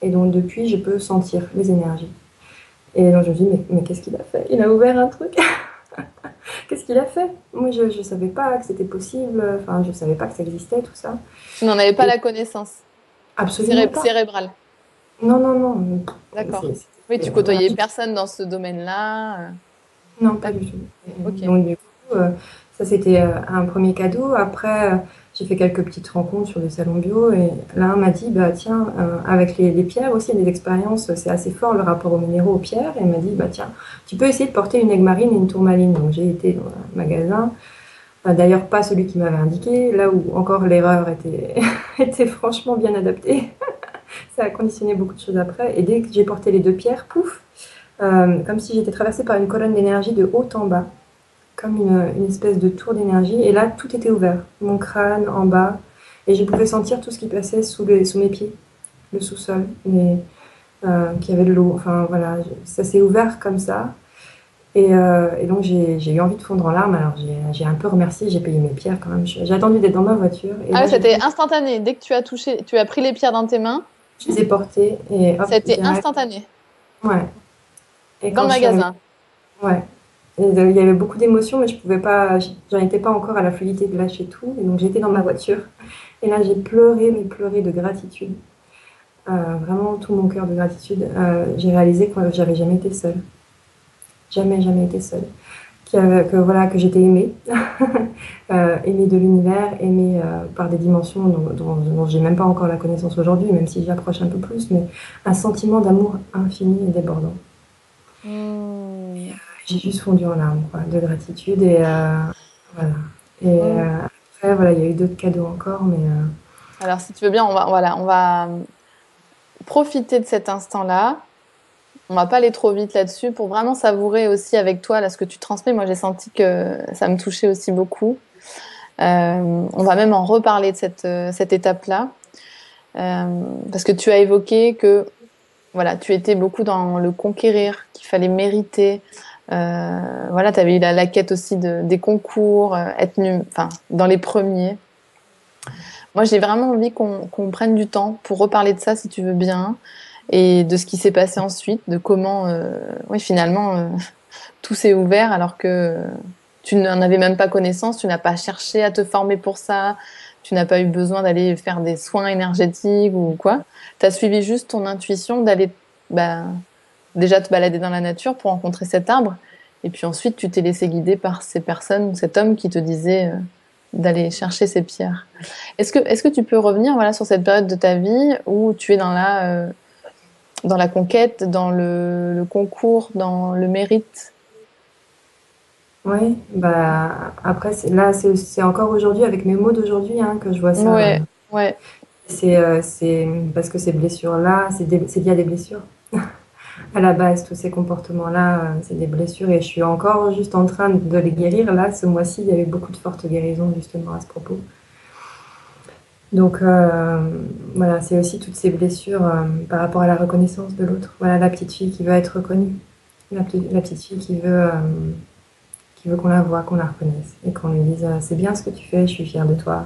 Et donc, depuis, je peux sentir les énergies. Et donc, je me dis, mais qu'est-ce qu'il a fait? Il a ouvert un truc. Qu'est-ce qu'il a fait? Moi, je ne savais pas que c'était possible. Enfin, je ne savais pas que ça existait, tout ça. Tu n'en avais pas Et la connaissance absolument pas. cérébrale. Non, non, non. D'accord. Oui, tu Voilà. côtoyais personne dans ce domaine-là. Non, pas du D'accord. tout. Ok. Donc, du coup, ça, c'était un premier cadeau. Après, j'ai fait quelques petites rencontres sur les salons bio. Et là, on m'a dit, bah, tiens, avec les pierres aussi, il y a des expériences, c'est assez fort le rapport aux minéraux, aux pierres. Et elle m'a dit, bah, tiens, tu peux essayer de porter une aigues-marine et une tourmaline. Donc, j'ai été dans un magasin. D'ailleurs, pas celui qui m'avait indiqué, là où encore l'erreur était, était franchement bien adaptée. Ça a conditionné beaucoup de choses après. Et dès que j'ai porté les deux pierres, pouf, comme si j'étais traversée par une colonne d'énergie de haut en bas, comme une espèce de tour d'énergie. Et là, tout était ouvert, mon crâne en bas, et je pouvais sentir tout ce qui passait sous mes pieds, le sous-sol, qu'il y avait de l'eau. Enfin voilà, ça s'est ouvert comme ça. Et donc j'ai eu envie de fondre en larmes. Alors j'ai un peu remercié, j'ai payé mes pierres quand même. J'ai attendu d'être dans ma voiture, et Ah là oui, j'ai c'était pris, instantané. Dès que tu as touché, tu as pris les pierres dans tes mains, je les ai portées, et hop, c'était direct. instantané. Ouais. Et Dans quand le je suis arrivée, magasin. ouais. Et, il y avait beaucoup d'émotions, mais je pouvais pas, j'en étais pas encore à la fluidité de lâcher tout. Et donc j'étais dans ma voiture. Et là, j'ai pleuré, mais pleuré de gratitude. Vraiment tout mon cœur de gratitude. J'ai réalisé que j'avais jamais été seule. Jamais, jamais été seule. Voilà, que j'étais aimée. Aimée de l'univers, aimée par des dimensions dont j'ai même pas encore la connaissance aujourd'hui, même si j'approche un peu plus, mais un sentiment d'amour infini et débordant. Hmm. J'ai juste fondu en larmes, quoi, de gratitude. Et voilà. Et Hmm. après, voilà, il y a eu d'autres cadeaux encore, mais Alors, si tu veux bien, voilà, on va profiter de cet instant-là. On va pas aller trop vite là-dessus pour vraiment savourer aussi avec toi là ce que tu transmets. Moi, j'ai senti que ça me touchait aussi beaucoup. On va même en reparler de cette étape-là. Parce que tu as évoqué que voilà, tu étais beaucoup dans le conquérir, qu'il fallait mériter. Voilà, tu avais eu la quête aussi des concours, enfin, dans les premiers. Moi, j'ai vraiment envie qu'on prenne du temps pour reparler de ça, si tu veux bien, et de ce qui s'est passé ensuite, de comment, oui, finalement, tout s'est ouvert alors que tu n'en avais même pas connaissance, tu n'as pas cherché à te former pour ça, tu n'as pas eu besoin d'aller faire des soins énergétiques ou quoi. Tu as suivi juste ton intuition d'aller bah, déjà te balader dans la nature pour rencontrer cet arbre. Et puis ensuite, tu t'es laissé guider par ces personnes, cet homme qui te disait d'aller chercher ces pierres. Est-ce que tu peux revenir voilà, sur cette période de ta vie où tu es dans la conquête, dans le concours, dans le mérite? Oui, bah après c'est encore aujourd'hui avec mes mots d'aujourd'hui hein, que je vois ça. Ouais, ouais, C'est parce que ces blessures-là, c'est lié à des blessures. À la base, tous ces comportements-là, c'est des blessures et je suis encore juste en train de les guérir. Là, ce mois-ci, il y avait beaucoup de fortes guérisons justement à ce propos. Donc voilà, c'est aussi toutes ces blessures par rapport à la reconnaissance de l'autre. Voilà, la petite fille qui veut être reconnue, la petite fille qui veut qu'on la voie, qu'on la reconnaisse et qu'on lui dise c'est bien ce que tu fais, je suis fière de toi.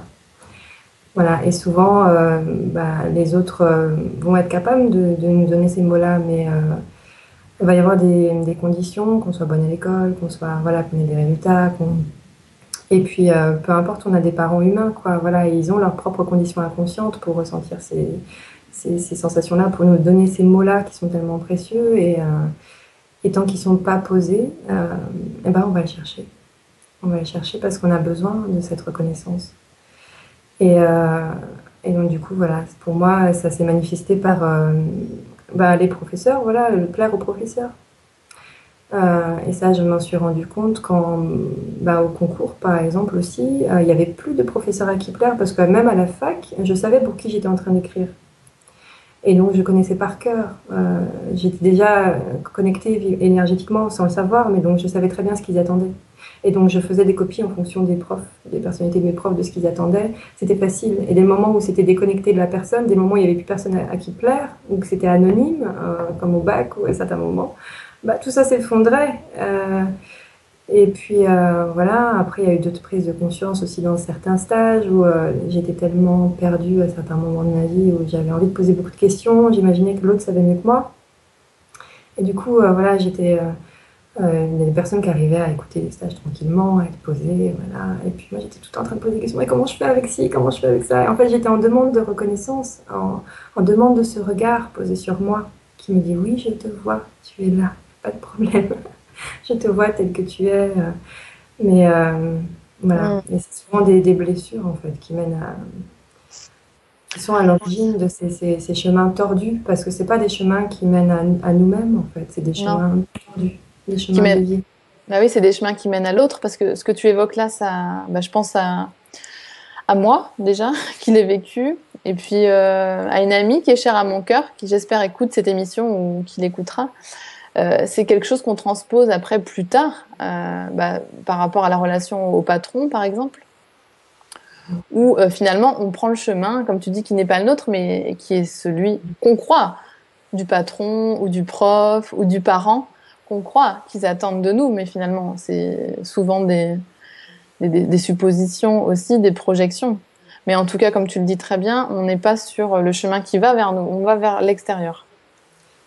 Voilà, et souvent les autres vont être capables de nous donner ces mots-là, mais il va y avoir des conditions, qu'on soit bonne à l'école, voilà, qu'on ait des résultats, et puis peu importe, on a des parents humains, quoi, voilà, et ils ont leurs propres conditions inconscientes pour ressentir ces sensations-là, pour nous donner ces mots-là qui sont tellement précieux, et tant qu'ils sont pas posés, eh ben on va les chercher. On va les chercher parce qu'on a besoin de cette reconnaissance. Et, euh, et donc du coup, voilà, pour moi, ça s'est manifesté par les professeurs, voilà, le plaire aux professeurs. Et ça, je m'en suis rendu compte quand, au concours, par exemple, aussi, il n'y avait plus de professeurs à qui plaire parce que même à la fac, je savais pour qui j'étais en train d'écrire. Et donc, je connaissais par cœur. J'étais déjà connectée énergétiquement sans le savoir, mais donc je savais très bien ce qu'ils attendaient. Et donc, je faisais des copies en fonction des profs, des personnalités de mes profs, de ce qu'ils attendaient. C'était facile. Et des moments où c'était déconnecté de la personne, des moments où il n'y avait plus personne à qui plaire, ou que c'était anonyme, comme au bac ou à certains moments, tout ça s'effondrait. Et puis voilà, après il y a eu d'autres prises de conscience aussi dans certains stages où j'étais tellement perdue à certains moments de ma vie où j'avais envie de poser beaucoup de questions, j'imaginais que l'autre savait mieux que moi. Et du coup, voilà, il y a des personnes qui arrivaient à écouter les stages tranquillement, à être posées, voilà. Et puis moi j'étais tout le temps en train de poser des questions, mais comment je fais avec ci, comment je fais avec ça? Et en fait j'étais en demande de reconnaissance, en demande de ce regard posé sur moi qui me dit oui, je te vois, tu es là, pas de problème. Je te vois tel que tu es. Mais voilà, Mm. et c'est souvent des blessures en fait qui sont à l'origine de ces chemins tordus, parce que c'est pas des chemins qui mènent à nous-mêmes en fait, c'est des Non, chemins tordus, des qui chemins mène. déviés. Bah oui, c'est des chemins qui mènent à l'autre parce que ce que tu évoques là, ça, je pense à moi déjà, qui l'ai vécu, et puis à une amie qui est chère à mon cœur, qui j'espère écoute cette émission ou qui l'écoutera. C'est quelque chose qu'on transpose après plus tard, par rapport à la relation au patron, par exemple, où finalement on prend le chemin, comme tu dis, qui n'est pas le nôtre, mais qui est celui qu'on croit du patron ou du prof ou du parent, qu'on croit qu'ils attendent de nous, mais finalement c'est souvent des suppositions aussi, des projections. Mais en tout cas, comme tu le dis très bien, on n'est pas sur le chemin qui va vers nous, on va vers l'extérieur,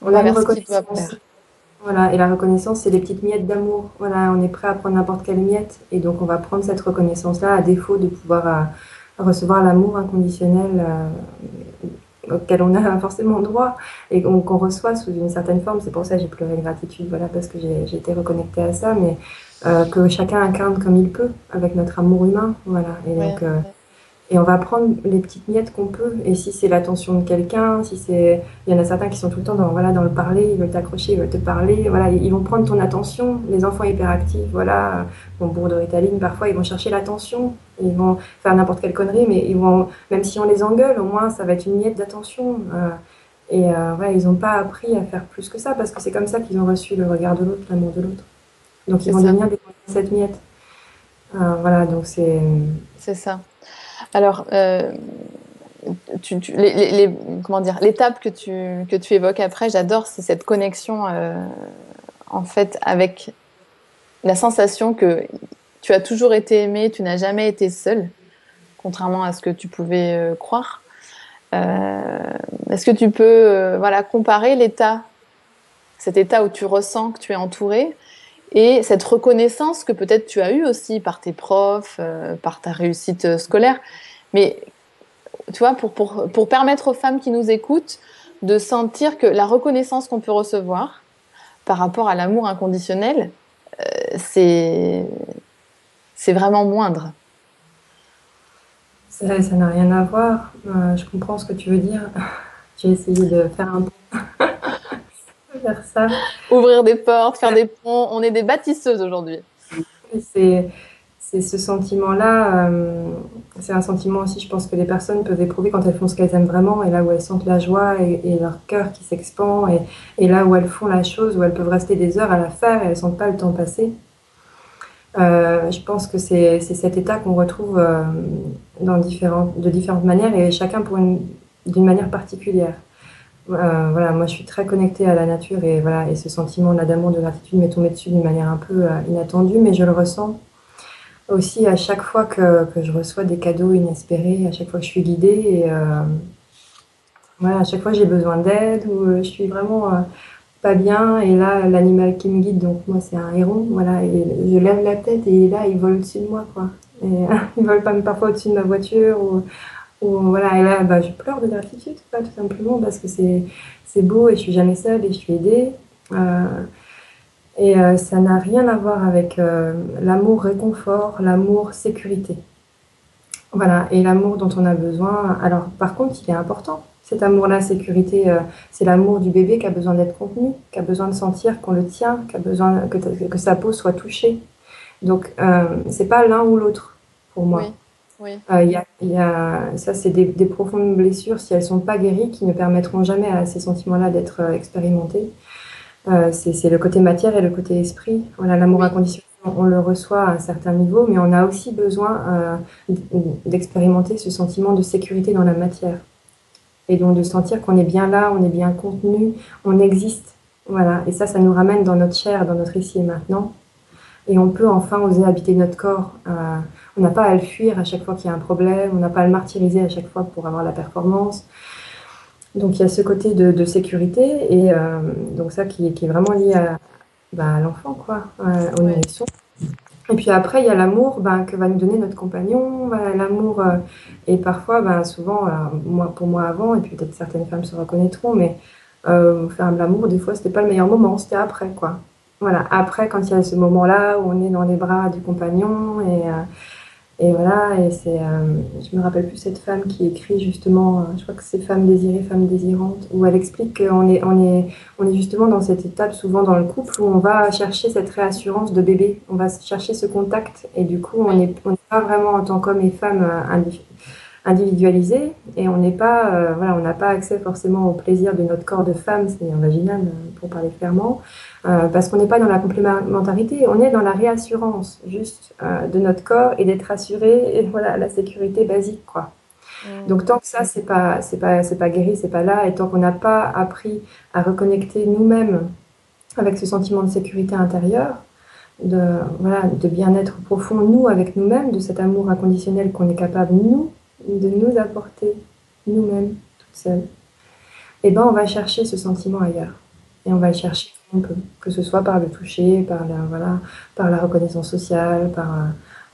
on On va a une vers ce qui doit reconnaissance, plaire. voilà, et la reconnaissance, c'est les petites miettes d'amour. Voilà, on est prêt à prendre n'importe quelle miette, et donc on va prendre cette reconnaissance-là à défaut de pouvoir recevoir l'amour inconditionnel auquel on a forcément droit et qu'on reçoit sous une certaine forme. C'est pour ça que j'ai pleuré de gratitude, voilà, parce que j'ai été reconnectée à ça, mais que chacun incarne comme il peut avec notre amour humain, voilà. Et Ouais. donc, et on va prendre les petites miettes qu'on peut. Et si c'est l'attention de quelqu'un, il y en a certains qui sont tout le temps dans le parler, ils veulent t'accrocher, ils veulent te parler, voilà, ils vont prendre ton attention. Les enfants hyperactifs, voilà, bon, bourre de Ritaline, parfois ils vont chercher l'attention, ils vont faire n'importe quelle connerie, mais ils vont, même si on les engueule, au moins ça va être une miette d'attention. Voilà, ils n'ont pas appris à faire plus que ça parce que c'est comme ça qu'ils ont reçu le regard de l'autre, l'amour de l'autre. Donc ils C'est vont ça, devenir des cette miette. Voilà, donc c'est c'est ça. Alors, comment dire, l'étape que tu évoques après, j'adore, c'est cette connexion en fait avec la sensation que tu as toujours été aimé, tu n'as jamais été seul, contrairement à ce que tu pouvais croire. Est-ce que tu peux voilà, comparer cet état où tu ressens que tu es entouré, et cette reconnaissance que peut-être tu as eue aussi par tes profs, par ta réussite scolaire, mais tu vois, pour permettre aux femmes qui nous écoutent de sentir que la reconnaissance qu'on peut recevoir par rapport à l'amour inconditionnel, c'est vraiment moindre. Ça n'a rien à voir. Je comprends ce que tu veux dire. J'ai essayé de faire un peu vers ça. Ouvrir des portes, faire des ponts, on est des bâtisseuses aujourd'hui. Et c'est ce sentiment-là, c'est un sentiment aussi, je pense, que les personnes peuvent éprouver quand elles font ce qu'elles aiment vraiment, et là où elles sentent la joie et leur cœur qui s'expand, et là où elles font la chose, où elles peuvent rester des heures à la faire et elles ne sentent pas le temps passer. Je pense que c'est cet état qu'on retrouve de différentes manières, et chacun d'une manière particulière. Voilà, moi je suis très connectée à la nature, et voilà, et ce sentiment-là d'amour, de gratitude m'est tombé dessus d'une manière un peu inattendue, mais je le ressens aussi à chaque fois que je reçois des cadeaux inespérés, à chaque fois que je suis guidée, et voilà, à chaque fois que j'ai besoin d'aide, ou je suis vraiment pas bien, et là l'animal qui me guide, donc moi c'est un héron, voilà, et je lève la tête et là il vole au-dessus de moi, quoi. Et il vole pas parfois au-dessus de ma voiture, ou voilà, et là bah, je pleure de gratitude, quoi, tout simplement, parce que c'est beau, et je suis jamais seule, et je suis aidée. Euh, Ça n'a rien à voir avec l'amour réconfort, l'amour sécurité. Voilà, et l'amour dont on a besoin. Alors, par contre, il est important. Cet amour-là, sécurité, c'est l'amour du bébé qui a besoin d'être contenu, qui a besoin de sentir qu'on le tient, qui a besoin que sa peau soit touchée. Donc, c'est pas l'un ou l'autre pour moi. Oui, oui, Ça, c'est des profondes blessures, si elles sont pas guéries, qui ne permettront jamais à ces sentiments-là d'être expérimentés. C'est le côté matière et le côté esprit. Voilà, l'amour oui, inconditionnel, on le reçoit à un certain niveau, mais on a aussi besoin d'expérimenter ce sentiment de sécurité dans la matière. Et donc de sentir qu'on est bien là, on est bien contenu, on existe. Voilà, et ça nous ramène dans notre chair, dans notre ici et maintenant. Et on peut enfin oser habiter notre corps. On n'a pas à le fuir à chaque fois qu'il y a un problème, on n'a pas à le martyriser à chaque fois pour avoir la performance. Donc il y a ce côté de sécurité, et donc ça qui est vraiment lié à l'enfant, quoi, au ouais, nourrisson. Et puis après, il y a l'amour que va nous donner notre compagnon. L'amour, et parfois, souvent, pour moi avant, et puis peut-être certaines femmes se reconnaîtront, mais faire de l'amour, des fois, c'était pas le meilleur moment, c'était après, quoi. Voilà, après, quand il y a ce moment-là où on est dans les bras du compagnon, et voilà, je me rappelle plus cette femme qui écrit justement, je crois que c'est Femme désirée, femme désirante, où elle explique qu'on est justement dans cette étape, souvent dans le couple, où on va chercher cette réassurance de bébé, on va chercher ce contact, et du coup, on oui, n'est pas vraiment en tant qu'homme et femme individualisés, et on n'est pas, voilà, on n'a pas accès forcément au plaisir de notre corps de femme, c'est-à-dire vaginal, pour parler clairement, parce qu'on n'est pas dans la complémentarité, on est dans la réassurance juste de notre corps, et d'être assuré, et voilà, la sécurité basique, quoi. mm, Donc tant que ça c'est pas guéri, c'est pas là, et tant qu'on n'a pas appris à reconnecter nous-mêmes avec ce sentiment de sécurité intérieure, voilà, de bien-être profond, nous, avec nous-mêmes, de cet amour inconditionnel qu'on est capable, nous, de nous apporter nous-mêmes, toutes seules, et ben on va chercher ce sentiment ailleurs. Et on va le chercher comme on peut, que ce soit par le toucher, voilà, par la reconnaissance sociale,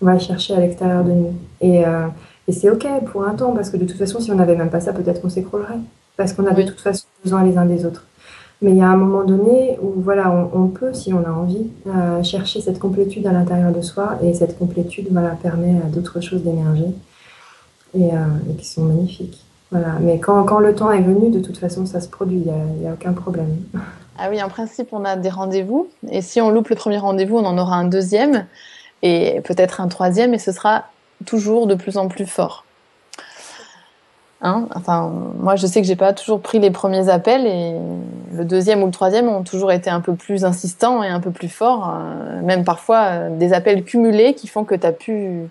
on va le chercher à l'extérieur de nous. Et c'est ok pour un temps, parce que de toute façon, si on n'avait même pas ça, peut-être qu'on s'écroulerait, parce qu'on a de oui. toute façon besoin les uns des autres. Mais il y a un moment donné où voilà, on peut, si on a envie, chercher cette complétude à l'intérieur de soi, et cette complétude, voilà, permet à d'autres choses d'émerger, et qui sont magnifiques. Voilà. Mais quand le temps est venu, de toute façon, ça se produit, il y a aucun problème. Ah oui, en principe, on a des rendez-vous, et si on loupe le premier rendez-vous, on en aura un deuxième, et peut-être un troisième, et ce sera toujours de plus en plus fort. Hein, enfin, moi, je sais que j'ai pas toujours pris les premiers appels, et le deuxième ou le troisième ont toujours été un peu plus insistants et un peu plus forts, même parfois des appels cumulés qui font que t'as plus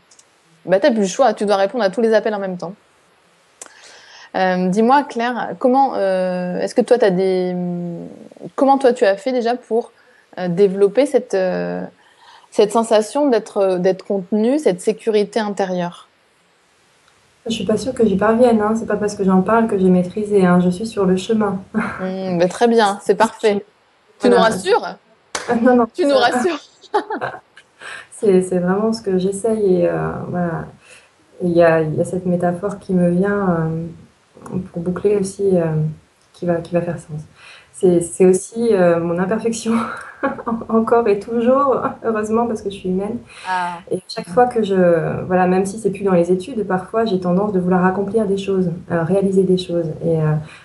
le choix, tu dois répondre à tous les appels en même temps. Dis-moi, Claire, est-ce que toi, comment toi tu as fait déjà pour développer cette sensation d'être contenue, cette sécurité intérieure? Je suis pas sûre que j'y parvienne, hein. C'est pas parce que j'en parle que j'ai maîtrisé, hein. Je suis sur le chemin. Ben, très bien, c'est parfait. Tu nous Voilà. rassures? Non, non, Tu nous rassures. c'est vraiment ce que j'essaye et voilà. Il y a cette métaphore qui me vient pour boucler aussi, qui va faire sens. C'est aussi mon imperfection, encore et toujours, heureusement, parce que je suis humaine. Ah, Et chaque fois que voilà, même si c'est plus dans les études, parfois j'ai tendance de vouloir accomplir des choses, réaliser des choses et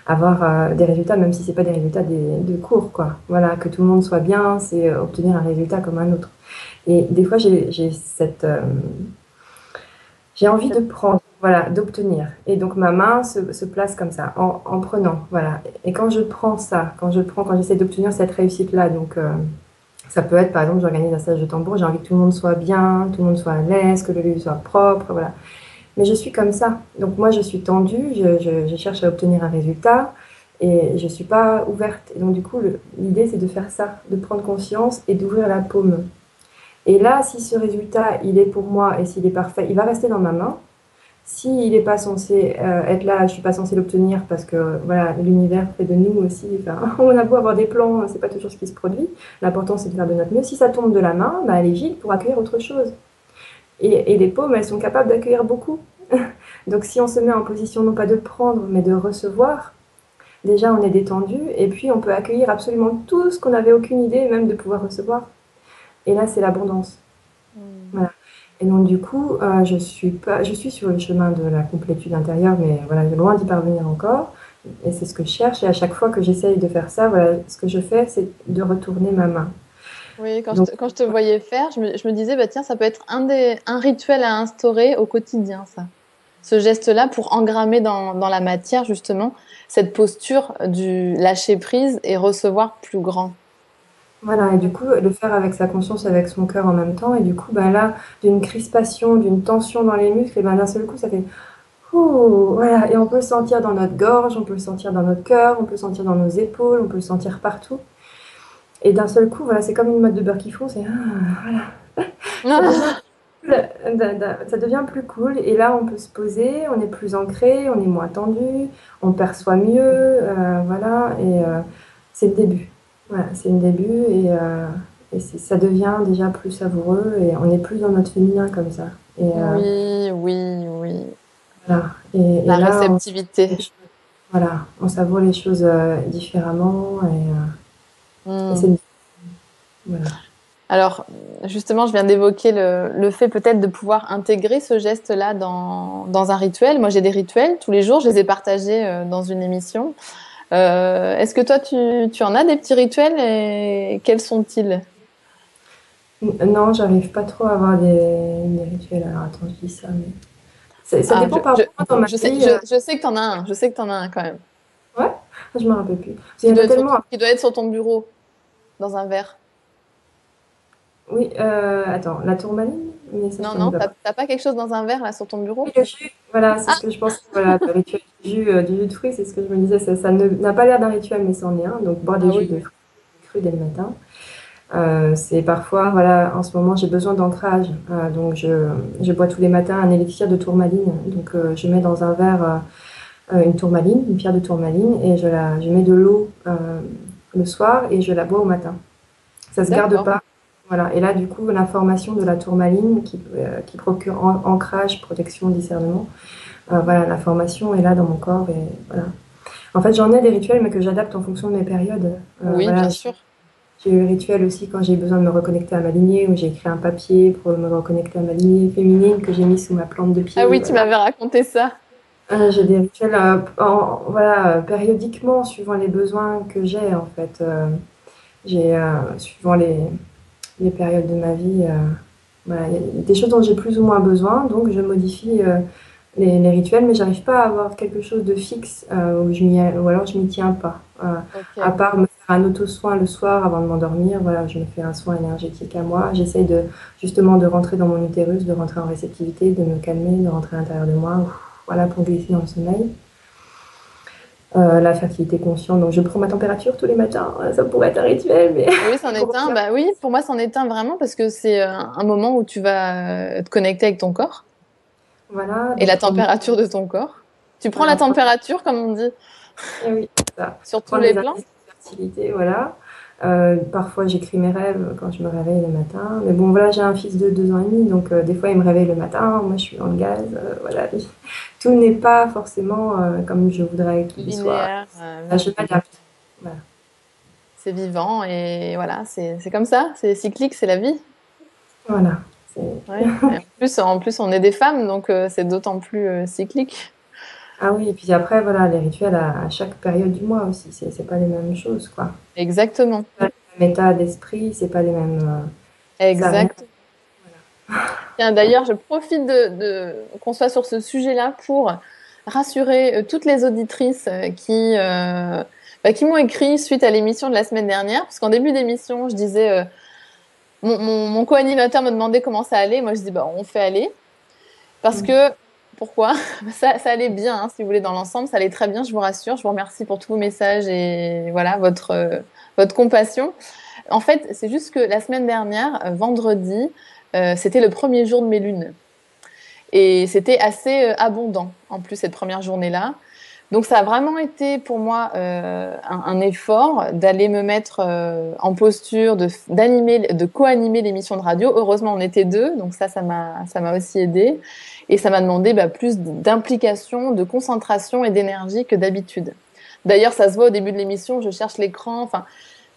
avoir des résultats, même si c'est pas des résultats de cours, quoi. Voilà, que tout le monde soit bien, c'est obtenir un résultat comme un autre. Et des fois, j'ai envie de prendre, voilà, d'obtenir. Et donc ma main se place comme ça, en prenant, voilà. Et quand je prends ça, quand j'essaie d'obtenir cette réussite-là, donc ça peut être, par exemple, j'organise un stage de tambour, j'ai envie que tout le monde soit bien, tout le monde soit à l'aise, que le lieu soit propre, voilà. Mais je suis comme ça. Donc moi, je suis tendue, je cherche à obtenir un résultat et je ne suis pas ouverte. Et donc du coup, l'idée, c'est de faire ça, de prendre conscience et d'ouvrir la paume. Et là, si ce résultat, il est pour moi et s'il est parfait, il va rester dans ma main. S'il n'est pas censé être là, je ne suis pas censée l'obtenir parce que voilà, l'univers fait de nous aussi. Enfin, on a beau avoir des plans, c'est pas toujours ce qui se produit. L'important, c'est de faire de notre mieux. Si ça tombe de la main, bah, elle est vide pour accueillir autre chose. Et les paumes, elles sont capables d'accueillir beaucoup. Donc si on se met en position non pas de prendre, mais de recevoir, déjà on est détendu et puis on peut accueillir absolument tout ce qu'on n'avait aucune idée même de pouvoir recevoir. Et là, c'est l'abondance. hmm. Voilà. Et donc du coup, je suis sur le chemin de la complétude intérieure, mais voilà, loin d'y parvenir encore. Et c'est ce que je cherche. Et à chaque fois que j'essaye de faire ça, voilà, ce que je fais, c'est de retourner ma main. Oui, Donc quand je te voyais faire, je me disais, bah, tiens, ça peut être un rituel à instaurer au quotidien, ça. Ce geste-là pour engrammer dans la matière, justement, cette posture du lâcher prise et recevoir plus grand. voilà, et du coup, le faire avec sa conscience, avec son cœur en même temps. Et du coup, ben là, d'une crispation, d'une tension dans les muscles, et ben d'un seul coup, ça fait ouh, voilà. Et on peut le sentir dans notre gorge, on peut le sentir dans notre cœur, on peut le sentir dans nos épaules, on peut le sentir partout. Et d'un seul coup, voilà, c'est comme une mode de beurre qui fond, c'est voilà. Ça devient ça devient plus cool et là on peut se poser, on est plus ancré, on est moins tendu, on perçoit mieux, voilà, et c'est le début. Voilà, c'est le début et ça devient déjà plus savoureux et on est plus dans notre féminin comme ça. Et Oui, oui, oui. voilà, et La là réceptivité. voilà, on savoure les choses différemment et Hmm. c'est voilà. Alors, justement, je viens d'évoquer le fait peut-être de pouvoir intégrer ce geste-là dans un rituel. Moi, j'ai des rituels tous les jours, je les ai partagés dans une émission. Est-ce que toi, tu en as des petits rituels et quels sont-ils? Non, j'arrive pas trop à avoir des rituels. Alors attends, je dis ça, mais ça Ah, dépend par moment dans ma vie. je sais que t'en as un, je sais que t'en as un quand même, Ouais, je me rappelle plus. Parce qu'il y en a tellement. qui doit être sur ton bureau, dans un verre. Oui, attends, la tourmaline? Mais ça, je Non, t'en ai non, pas parlé. t'as pas quelque chose dans un verre là sur ton Oui, bureau? le jus, voilà, c'est ce que je pense. Voilà, le rituel du jus de fruits, c'est ce que je me disais. Ça n'a pas l'air d'un rituel, mais c'en est un. Donc, boire des Ah jus oui, de oui. fruits crus dès le matin. C'est parfois, voilà, en ce moment, j'ai besoin d'ancrage. Donc, je bois tous les matins un élixir de tourmaline. Donc, je mets dans un verre une tourmaline, une pierre de tourmaline, et je mets de l'eau le soir et je la bois au matin. Ça se garde D'accord. pas. Voilà. Et là, du coup, l'information de la tourmaline qui procure ancrage, protection, discernement, voilà, l'information est là dans mon corps. Et voilà. En fait, j'en ai des rituels, mais que j'adapte en fonction de mes périodes. Oui, Voilà, bien sûr. j'ai eu le rituel aussi quand j'ai besoin de me reconnecter à ma lignée, où j'ai écrit un papier pour me reconnecter à ma lignée féminine que j'ai mis sous ma plante de Ah pied. oui, tu Voilà. m'avais raconté ça. J'ai des rituels voilà, périodiquement, suivant les besoins que j'ai, en fait. Suivant les périodes de ma vie, voilà, il y a des choses dont j'ai plus ou moins besoin, donc je modifie les rituels, mais j'arrive pas à avoir quelque chose de fixe ou alors je m'y tiens pas. À Ok. part me faire un auto-soin le soir avant de m'endormir, voilà, je me fais un soin énergétique à moi. J'essaye justement de rentrer dans mon utérus, de rentrer en réceptivité, de me calmer, de rentrer à l'intérieur de moi, voilà, pour glisser dans le sommeil. La fertilité consciente, donc je prends ma température tous les matins, ça pourrait être un rituel, mais Oui, c'en est pour un. refaire. Bah oui, pour moi, c'en est un vraiment parce que c'est un moment où tu vas te connecter avec ton corps. Voilà, Et la donc température de ton corps? Tu prends la voilà, température, comme on dit, et oui, c'est ça. sur tous Prendre les les plans? indices de fertilité, voilà. Parfois, j'écris mes rêves quand je me réveille le matin. Mais bon, voilà, j'ai un fils de 2 ans et demi, donc des fois, il me réveille le matin. Moi, je suis dans le gaz. Voilà. Tout n'est pas forcément comme je voudrais qu'il soit. Linéaire, Je m'adapte. Voilà. c'est vivant et voilà, c'est comme ça, c'est cyclique, c'est la vie. Voilà. Ouais. Et en plus, on est des femmes, donc c'est d'autant plus cyclique. Ah oui, et puis après, voilà, les rituels à chaque période du mois aussi, c'est pas les mêmes choses, quoi. Exactement. Pas le même état d'esprit, c'est pas les mêmes. Ça a rien. Exact. Tiens, d'ailleurs, je profite qu'on soit sur ce sujet-là pour rassurer toutes les auditrices qui m'ont écrit suite à l'émission de la semaine dernière, parce qu'en début d'émission, je disais, mon co-animateur me demandait comment ça allait. Moi, je dis, bah, on fait aller. Parce Mm. que, pourquoi? Ça allait bien, hein, si vous voulez, dans l'ensemble, ça allait très bien, je vous rassure. Je vous remercie pour tous vos messages et voilà, votre compassion. En fait, c'est juste que la semaine dernière, vendredi, c'était le premier jour de mes lunes. Et c'était assez abondant, en plus, cette première journée-là. Donc, ça a vraiment été pour moi un effort d'aller me mettre en posture, de co-animer l'émission de radio. Heureusement, on était deux, donc ça m'a aussi aidé. Et ça m'a demandé plus d'implication, de concentration et d'énergie que d'habitude. D'ailleurs, ça se voit au début de l'émission, je cherche l'écran. Enfin,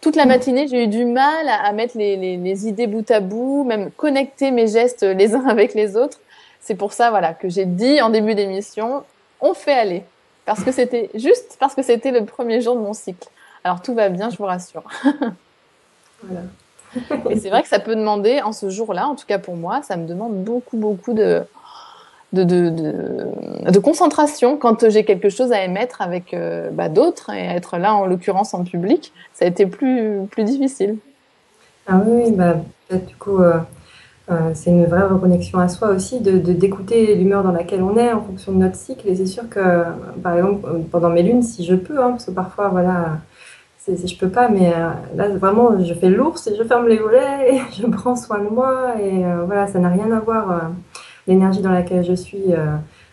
toute la matinée, j'ai eu du mal à mettre les idées bout à bout, même connecter mes gestes les uns avec les autres. C'est pour ça, voilà, que j'ai dit en début d'émission, on fait aller. Parce que c'était le premier jour de mon cycle. Alors tout va bien, je vous rassure. Voilà. Mais c'est vrai que ça peut demander, en ce jour-là, en tout cas pour moi, ça me demande beaucoup, beaucoup de concentration quand j'ai quelque chose à émettre avec d'autres et être là, en l'occurrence, en public. Ça a été plus difficile. Ah oui, oui, bah, peut-être du coup, c'est une vraie reconnexion à soi aussi, d'écouter l'humeur dans laquelle on est en fonction de notre cycle. Et c'est sûr que, par exemple, pendant mes lunes, si je peux, hein, parce que parfois, voilà, je peux pas, mais là, vraiment, je fais l'ours et je ferme les volets et je prends soin de moi. Et voilà, ça n'a rien à voir, l'énergie dans laquelle je suis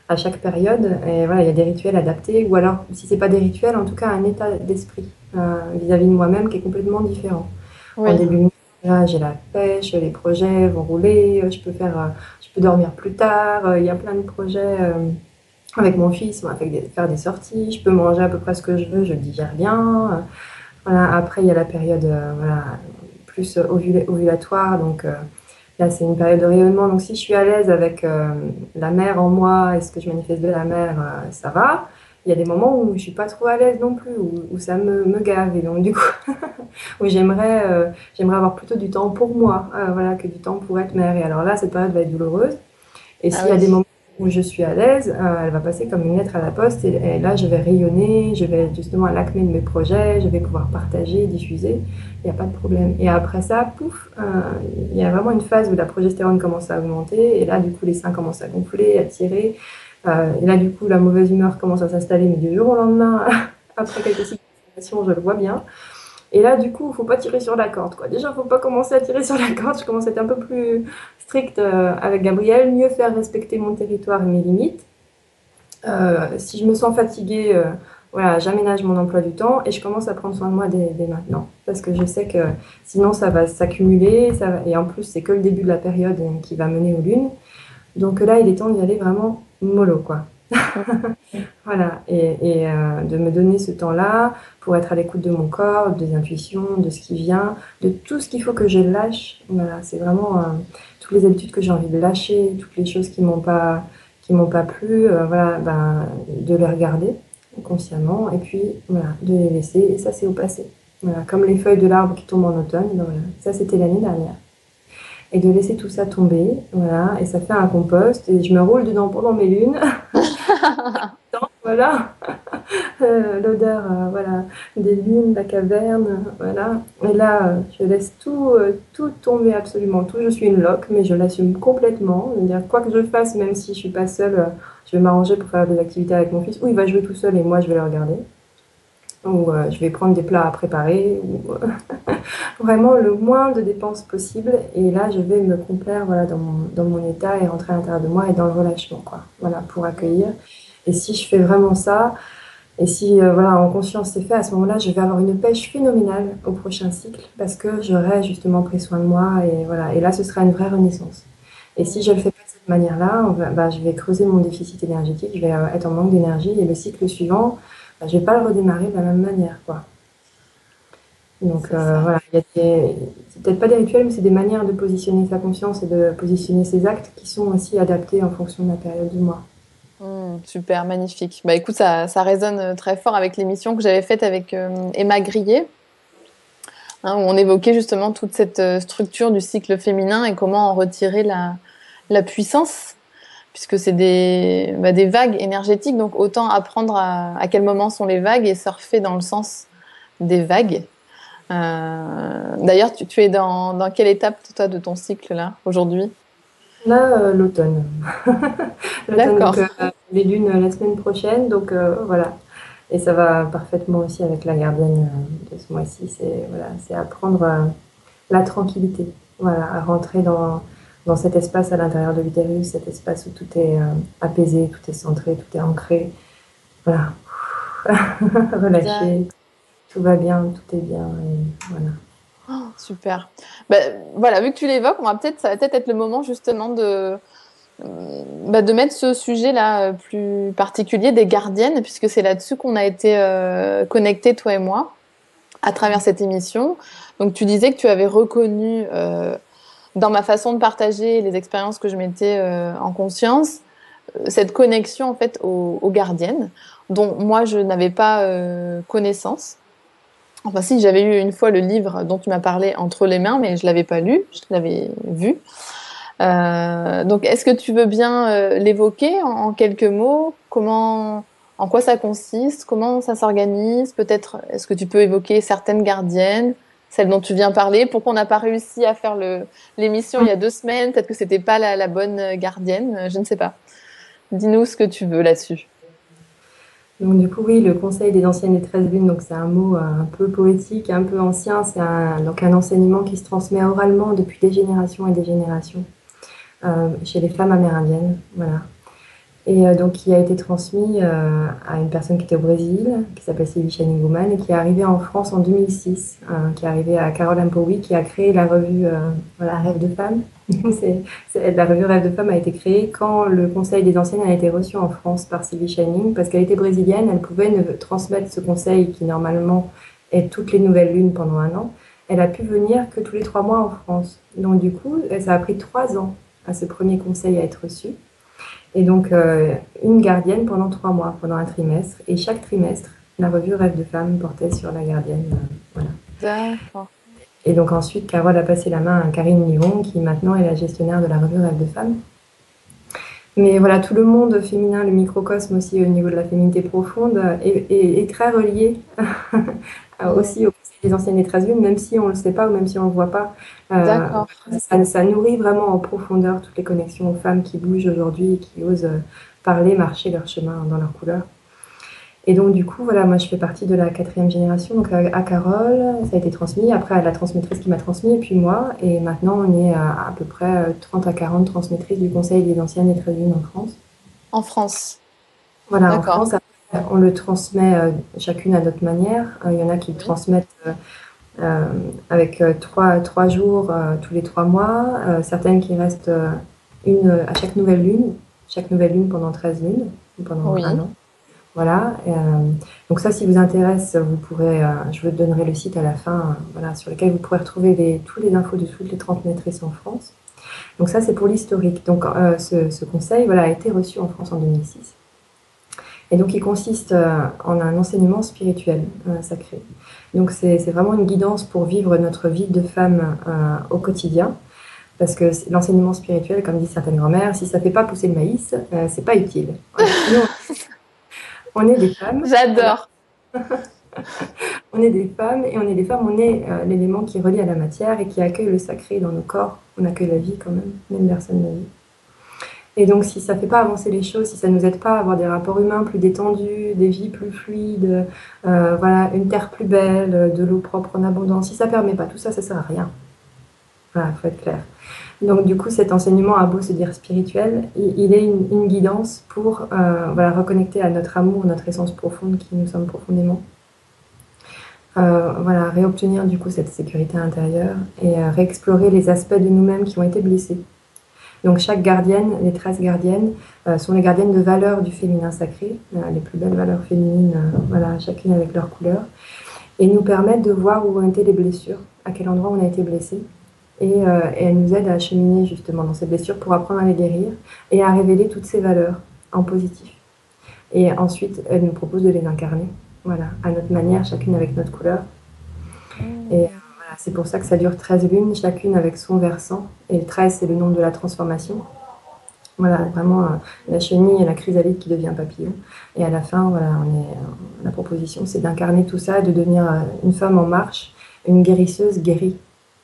à chaque période. Et voilà, il y a des rituels adaptés, ou alors, si c'est pas des rituels, en tout cas, un état d'esprit vis-à-vis de moi-même qui est complètement différent. En Oui, début de nuit, là, j'ai la pêche, les projets vont rouler, je peux dormir plus tard, il y a plein de projets avec mon fils, on va faire des sorties, je peux manger à peu près ce que je veux, je digère bien. Voilà, après, il y a la période voilà, plus ovulatoire, donc là, c'est une période de rayonnement. Donc, si je suis à l'aise avec la mère en moi et ce que je manifeste de la mère, ça va. Il y a des moments où je suis pas trop à l'aise non plus, où ça me gave. Et donc, du coup, où j'aimerais avoir plutôt du temps pour moi, voilà, que du temps pour être mère. Et alors là, cette période va être douloureuse. Et ah s'il y a oui. des moments où je suis à l'aise, elle va passer comme une lettre à la poste. Et là, je vais rayonner, je vais justement à l'acmé de mes projets, je vais pouvoir partager, diffuser. Il n'y a pas de problème. Et après ça, pouf, il y a vraiment une phase où la progestérone commence à augmenter. Et là, du coup, les seins commencent à gonfler, à tirer. Et là, du coup, la mauvaise humeur commence à s'installer, mais du jour au lendemain, après quelques cycles, je le vois bien. Et là, du coup, il ne faut pas tirer sur la corde, quoi. Déjà, il ne faut pas commencer à tirer sur la corde. Je commence à être un peu plus stricte avec Gabriel, mieux faire respecter mon territoire et mes limites. Si je me sens fatiguée, voilà, j'aménage mon emploi du temps et je commence à prendre soin de moi dès maintenant. Parce que je sais que sinon, ça va s'accumuler. Et en plus, c'est que le début de la période qui va mener aux lunes. Donc là, il est temps d'y aller vraiment mollo, quoi. Voilà, et de me donner ce temps-là pour être à l'écoute de mon corps, des intuitions, de ce qui vient, de tout ce qu'il faut que je lâche. Voilà, c'est vraiment toutes les habitudes que j'ai envie de lâcher, toutes les choses qui m'ont pas plu, voilà, de les regarder consciemment et puis voilà, de les laisser. Et ça, c'est au passé. Voilà, comme les feuilles de l'arbre qui tombent en automne. Ben voilà, ça, c'était l'année dernière. Et de laisser tout ça tomber, voilà, et ça fait un compost et je me roule dedans pendant mes lunes. Voilà, l'odeur voilà, des lunes, de la caverne, voilà. Et là, je laisse tout tomber, absolument tout. Je suis une loque, mais je l'assume complètement. C'est-à-dire, quoi que je fasse, même si je suis pas seule, je vais m'arranger pour faire des activités avec mon fils, ou il va jouer tout seul et moi, je vais le regarder. Ou je vais prendre des plats à préparer. vraiment le moins de dépenses possible. Et là, je vais me complaire voilà, dans mon état et rentrer à l'intérieur de moi et dans le relâchement, quoi. Voilà, pour accueillir. Et si je fais vraiment ça, et si voilà, en conscience c'est fait, à ce moment-là, je vais avoir une pêche phénoménale au prochain cycle parce que j'aurai justement pris soin de moi. Et, voilà. Et là, ce sera une vraie renaissance. Et si je le fais pas de cette manière-là, bah, je vais creuser mon déficit énergétique, je vais être en manque d'énergie et le cycle suivant, bah, je vais pas le redémarrer de la même manière, quoi. Donc C'est ça. voilà, c'est peut-être pas des rituels, mais c'est des manières de positionner sa conscience et de positionner ses actes qui sont aussi adaptés en fonction de la période du mois. Super, magnifique. Bah écoute, ça résonne très fort avec l'émission que j'avais faite avec Emma Grillet, hein, où on évoquait justement toute cette structure du cycle féminin et comment en retirer la puissance, puisque c'est des vagues énergétiques, donc autant apprendre à quel moment sont les vagues et surfer dans le sens des vagues. D'ailleurs, tu es dans quelle étape, toi, de ton cycle là, aujourd'hui? Là, l'automne. L'automne, donc D'accord. les lunes la semaine prochaine, donc voilà. Et ça va parfaitement aussi avec la gardienne de ce mois-ci. C'est voilà, c'est apprendre la tranquillité, voilà, à rentrer dans cet espace à l'intérieur de l'utérus, cet espace où tout est apaisé, tout est centré, tout est ancré. Voilà, relâché, tout va bien, tout est bien. Et voilà. Oh, super. Voilà, vu que tu l'évoques, ça va peut-être être le moment justement de mettre ce sujet-là plus particulier des gardiennes, puisque c'est là-dessus qu'on a été connectés, toi et moi, à travers cette émission. Donc tu disais que tu avais reconnu dans ma façon de partager les expériences que je mettais en conscience, cette connexion en fait aux gardiennes, dont moi je n'avais pas connaissance. Enfin, si, j'avais eu une fois le livre dont tu m'as parlé entre les mains, mais je l'avais pas lu, je l'avais vu. Donc, est-ce que tu veux bien l'évoquer en quelques mots? En quoi ça consiste? Comment ça s'organise? Peut-être, est-ce que tu peux évoquer certaines gardiennes, celles dont tu viens parler? Pourquoi on n'a pas réussi à faire l'émission il y a 2 semaines? Peut-être que c'était pas la bonne gardienne, je ne sais pas. Dis-nous ce que tu veux là-dessus. Donc du coup, oui, le Conseil des anciennes et 13 lunes, donc c'est un mot un peu poétique, un peu ancien, c'est donc un enseignement qui se transmet oralement depuis des générations et des générations chez les femmes amérindiennes, voilà. Et donc qui a été transmis à une personne qui était au Brésil, qui s'appelle Sylvie Channing et qui est arrivée en France en 2006, qui est arrivée à Carole Impoui, qui a créé la revue voilà, Rêve de femme. La revue Rêve de femme a été créée quand le Conseil des anciennes a été reçu en France par Sylvie Shining, parce qu'elle était brésilienne, elle pouvait ne transmettre ce conseil qui normalement est toutes les nouvelles lunes pendant un an. Elle a pu venir que tous les 3 mois en France. Donc du coup, ça a pris 3 ans à ce premier conseil à être reçu. Et donc, une gardienne pendant 3 mois, pendant un trimestre. Et chaque trimestre, la revue Rêve de femme portait sur la gardienne. Voilà. D'accord. Et donc ensuite, Carole a passé la main à Karine Livon, qui maintenant est la gestionnaire de la revue Rêve de femme. Mais voilà, tout le monde féminin, le microcosme aussi au niveau de la féminité profonde, est très relié aussi au Conseil des anciennes maîtresses lunes, même si on ne le sait pas ou même si on ne le voit pas. D'accord. Ça nourrit vraiment en profondeur toutes les connexions aux femmes qui bougent aujourd'hui et qui osent parler, marcher leur chemin dans leur couleur. Et donc du coup, voilà, moi je fais partie de la 4e génération, donc à Carole, ça a été transmis, après à la transmettrice qui m'a transmis, et puis moi, et maintenant on est à peu près 30 à 40 transmettrices du Conseil des anciennes et 13 lunes en France. En France. Voilà, en D'accord. France, on le transmet chacune à notre manière. Il y en a qui le Oui. transmettent avec 3 jours tous les 3 mois, certaines qui restent une à chaque nouvelle lune pendant 13 lunes, pendant un Oui. an. Voilà. Donc ça, si vous intéresse, vous pourrez, je vous donnerai le site à la fin, voilà, sur lequel vous pourrez retrouver tous les infos de toutes les 30 maîtresses en France. Donc ça, c'est pour l'historique. Donc ce conseil, voilà, a été reçu en France en 2006. Et donc il consiste en un enseignement spirituel sacré. Donc c'est vraiment une guidance pour vivre notre vie de femme au quotidien. Parce que l'enseignement spirituel, comme disent certaines grand-mères, si ça ne fait pas pousser le maïs, c'est pas utile. Voilà. Nous, on est des femmes. Voilà. J'adore. On est des femmes et on est des femmes, on est l'élément qui relie à la matière et qui accueille le sacré dans nos corps. On accueille la vie quand même personne la vie. Et donc, si ça ne fait pas avancer les choses, si ça ne nous aide pas à avoir des rapports humains plus détendus, des vies plus fluides, voilà, une terre plus belle, de l'eau propre en abondance, si ça ne permet pas tout ça, ça ne sert à rien. Voilà, il faut être clair. Donc, du coup, cet enseignement a beau se dire spirituel, il est une guidance pour voilà, reconnecter à notre amour, notre essence profonde qui nous sommes profondément. Voilà, réobtenir du coup cette sécurité intérieure et réexplorer les aspects de nous-mêmes qui ont été blessés. Donc chaque gardienne, les 13 gardiennes, sont les gardiennes de valeurs du féminin sacré, les plus belles valeurs féminines, voilà, chacune avec leur couleur, et nous permettent de voir où ont été les blessures, à quel endroit on a été blessé, et elles nous aident à cheminer justement dans ces blessures pour apprendre à les guérir et à révéler toutes ces valeurs en positif. Et ensuite, elles nous proposent de les incarner, voilà, à notre manière, chacune avec notre couleur. Et voilà, c'est pour ça que ça dure 13 lunes, chacune avec son versant. Et le 13, c'est le nombre de la transformation. Voilà, vraiment la chenille et la chrysalide qui devient papillon. Et à la fin, voilà, la proposition, c'est d'incarner tout ça, de devenir une femme en marche, une guérisseuse guérie.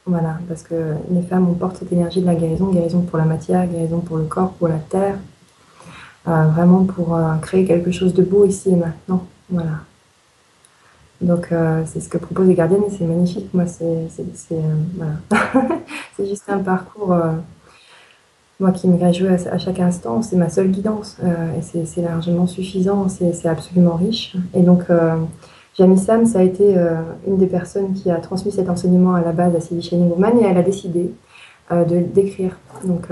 Voilà, parce que les femmes, on porte cette énergie de la guérison, guérison pour la matière, guérison pour le corps, pour la terre, vraiment pour créer quelque chose de beau ici et maintenant. Voilà. Donc c'est ce que proposent les gardiennes et c'est magnifique. Moi, voilà. C'est juste un parcours moi qui me réjouis à chaque instant. C'est ma seule guidance et c'est largement suffisant. C'est absolument riche. Et donc Jamie Sam, ça a été une des personnes qui a transmis cet enseignement à la base à Sylvie Shining Woman et elle a décidé d'écrire. Donc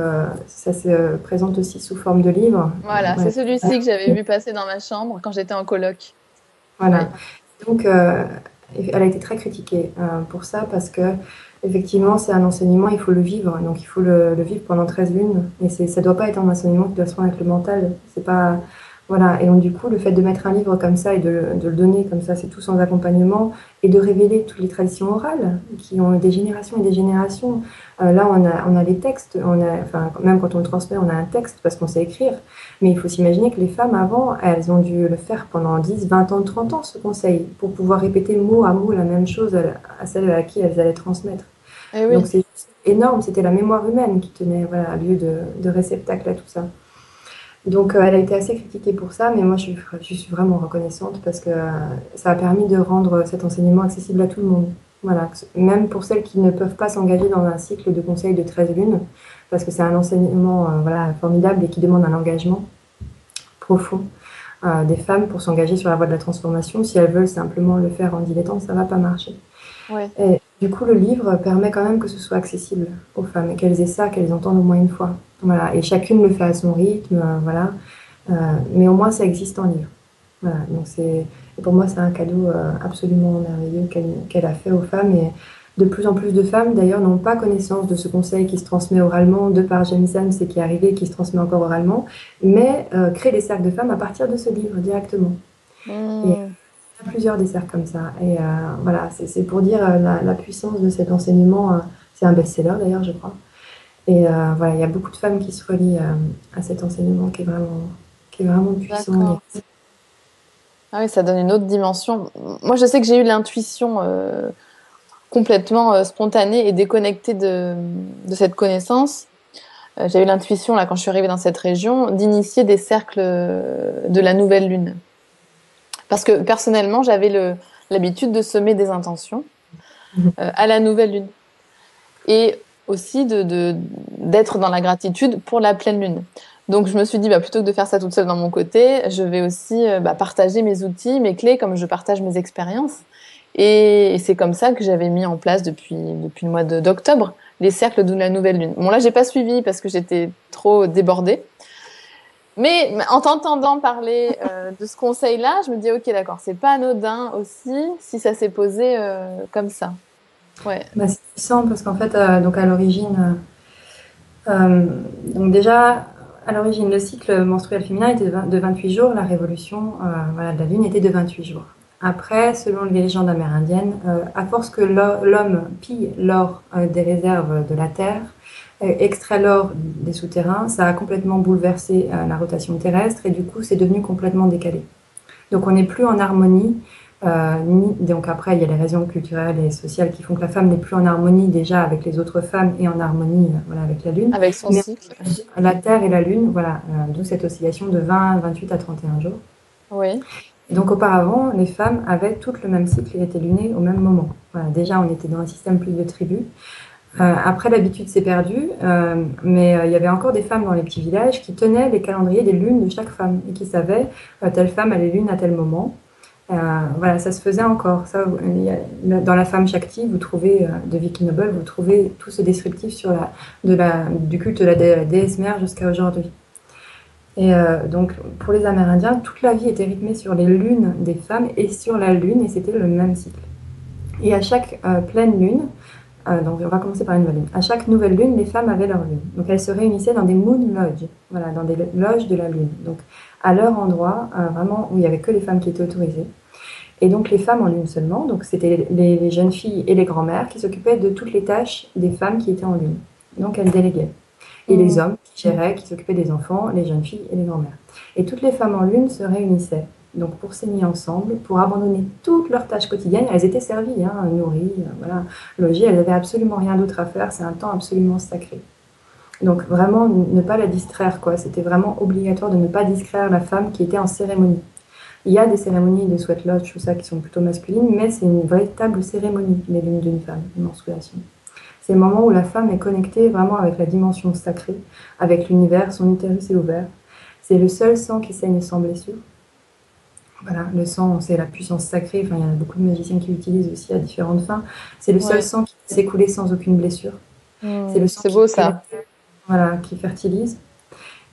ça se présente aussi sous forme de livre. Voilà, Ouais. c'est celui-ci que j'avais vu passer dans ma chambre quand j'étais en coloc. Voilà. Oui. Donc, elle a été très critiquée pour ça parce que effectivement, c'est un enseignement, il faut le vivre. Donc, il faut le vivre pendant 13 lunes. Et ça doit pas être un enseignement qui doit se faire avec le mental. C'est pas, voilà. Et donc, du coup, le fait de mettre un livre comme ça et de le donner comme ça, c'est tout sans accompagnement et de révéler toutes les traditions orales qui ont des générations et des générations. Là, on a les textes. Enfin, même quand on le transmet, on a un texte parce qu'on sait écrire. Mais il faut s'imaginer que les femmes avant, elles ont dû le faire pendant 10, 20 ans, 30 ans, ce conseil, pour pouvoir répéter mot à mot la même chose à celle à qui elles allaient transmettre. Eh oui. Donc c'est énorme, c'était la mémoire humaine qui tenait voilà, lieu de réceptacle à tout ça. Donc elle a été assez critiquée pour ça, mais moi je suis vraiment reconnaissante parce que ça a permis de rendre cet enseignement accessible à tout le monde. Voilà, même pour celles qui ne peuvent pas s'engager dans un cycle de conseils de 13 lunes, parce que c'est un enseignement voilà, formidable et qui demande un engagement profond des femmes pour s'engager sur la voie de la transformation. Si elles veulent simplement le faire en dilettante, ça ne va pas marcher. Ouais. Et du coup, le livre permet quand même que ce soit accessible aux femmes et qu'elles aient ça, qu'elles entendent au moins une fois. Voilà. Et chacune le fait à son rythme, voilà. Mais au moins, ça existe en livre. Voilà. Donc et pour moi, c'est un cadeau absolument merveilleux qu'elle a fait aux femmes. Et de plus en plus de femmes, d'ailleurs, n'ont pas connaissance de ce conseil qui se transmet oralement, de par Jamie Sam, c'est qui est arrivé et qui se transmet encore oralement, mais créent des cercles de femmes à partir de ce livre directement. Et il y a plusieurs des cercles comme ça. Et voilà, c'est pour dire la puissance de cet enseignement. C'est un best-seller d'ailleurs, je crois. Et voilà, il y a beaucoup de femmes qui se relient à cet enseignement qui est vraiment puissant. Ah oui, ça donne une autre dimension. Moi, je sais que j'ai eu l'intuition complètement spontanée et déconnectée de cette connaissance. J'ai eu l'intuition, là, quand je suis arrivée dans cette région, d'initier des cercles de la nouvelle lune. Parce que personnellement, j'avais l'habitude de semer des intentions à la nouvelle lune. Et aussi d'être dans la gratitude pour la pleine lune. Donc je me suis dit, plutôt que de faire ça toute seule dans mon côté, je vais aussi partager mes outils, mes clés, comme je partage mes expériences. Et c'est comme ça que j'avais mis en place depuis le mois d'octobre les cercles de la nouvelle lune. Bon là, j'ai pas suivi parce que j'étais trop débordée. Mais en t'entendant parler de ce conseil-là, je me dis, ok, d'accord, c'est pas anodin aussi si ça s'est posé comme ça. Ouais. C'est puissant parce qu'en fait, donc à l'origine, donc déjà, à l'origine, le cycle menstruel féminin était de 28 jours, la révolution voilà, de la Lune était de 28 jours. Après, selon les légendes amérindiennes, à force que l'homme pille l'or des réserves de la Terre, extrait l'or des souterrains, ça a complètement bouleversé la rotation terrestre et du coup, c'est devenu complètement décalé. Donc, on n'est plus en harmonie Donc après, il y a les raisons culturelles et sociales qui font que la femme n'est plus en harmonie déjà avec les autres femmes et en harmonie voilà, avec la Lune. Avec son Mais cycle. la Terre et la Lune, voilà, d'où cette oscillation de 20, 28 à 31 jours. Oui. Et donc auparavant, les femmes avaient toutes le même cycle et étaient lunées au même moment. Voilà, déjà, on était dans un système plus de tribus. Après, l'habitude s'est perdue, mais il y avait encore des femmes dans les petits villages qui tenaient les calendriers des lunes de chaque femme et qui savaient telle femme elle est lune à tel moment. Voilà, ça se faisait encore. Ça, dans la femme Shakti, vous trouvez de Vicky Noble, vous trouvez tout ce descriptif sur du culte de la déesse mère jusqu'à aujourd'hui. Et donc, pour les Amérindiens, toute la vie était rythmée sur les lunes des femmes et sur la lune, et c'était le même cycle. Et à chaque pleine lune, donc on va commencer par une nouvelle lune. À chaque nouvelle lune, les femmes avaient leur lune. Donc elles se réunissaient dans des moon lodges, voilà, dans des loges de la lune. Donc à leur endroit, vraiment où il n'y avait que les femmes qui étaient autorisées. Et donc les femmes en lune seulement, donc c'était les jeunes filles et les grands-mères qui s'occupaient de toutes les tâches des femmes qui étaient en lune. Donc elles déléguaient. Et les hommes qui géraient, qui s'occupaient des enfants, les jeunes filles et les grand-mères. Et toutes les femmes en lune se réunissaient donc pour s'aigner ensemble, pour abandonner toutes leurs tâches quotidiennes. Elles étaient servies, hein, nourries, voilà, logées, elles n'avaient absolument rien d'autre à faire, c'est un temps absolument sacré. Donc vraiment ne pas la distraire, quoi. C'était vraiment obligatoire de ne pas distraire la femme qui était en cérémonie. Il y a des cérémonies de sweat lodge, tout ça, qui sont plutôt masculines, mais c'est une véritable cérémonie, les lunes d'une femme, une menstruation. C'est le moment où la femme est connectée vraiment avec la dimension sacrée, avec l'univers, son utérus est ouvert. C'est le seul sang qui saigne sans blessure. Voilà, le sang, c'est la puissance sacrée. Enfin, il y a beaucoup de magiciens qui l'utilisent aussi à différentes fins. C'est le seul sang qui s'écoule sans aucune blessure. C'est le sang beau ça. Voilà, qui fertilise.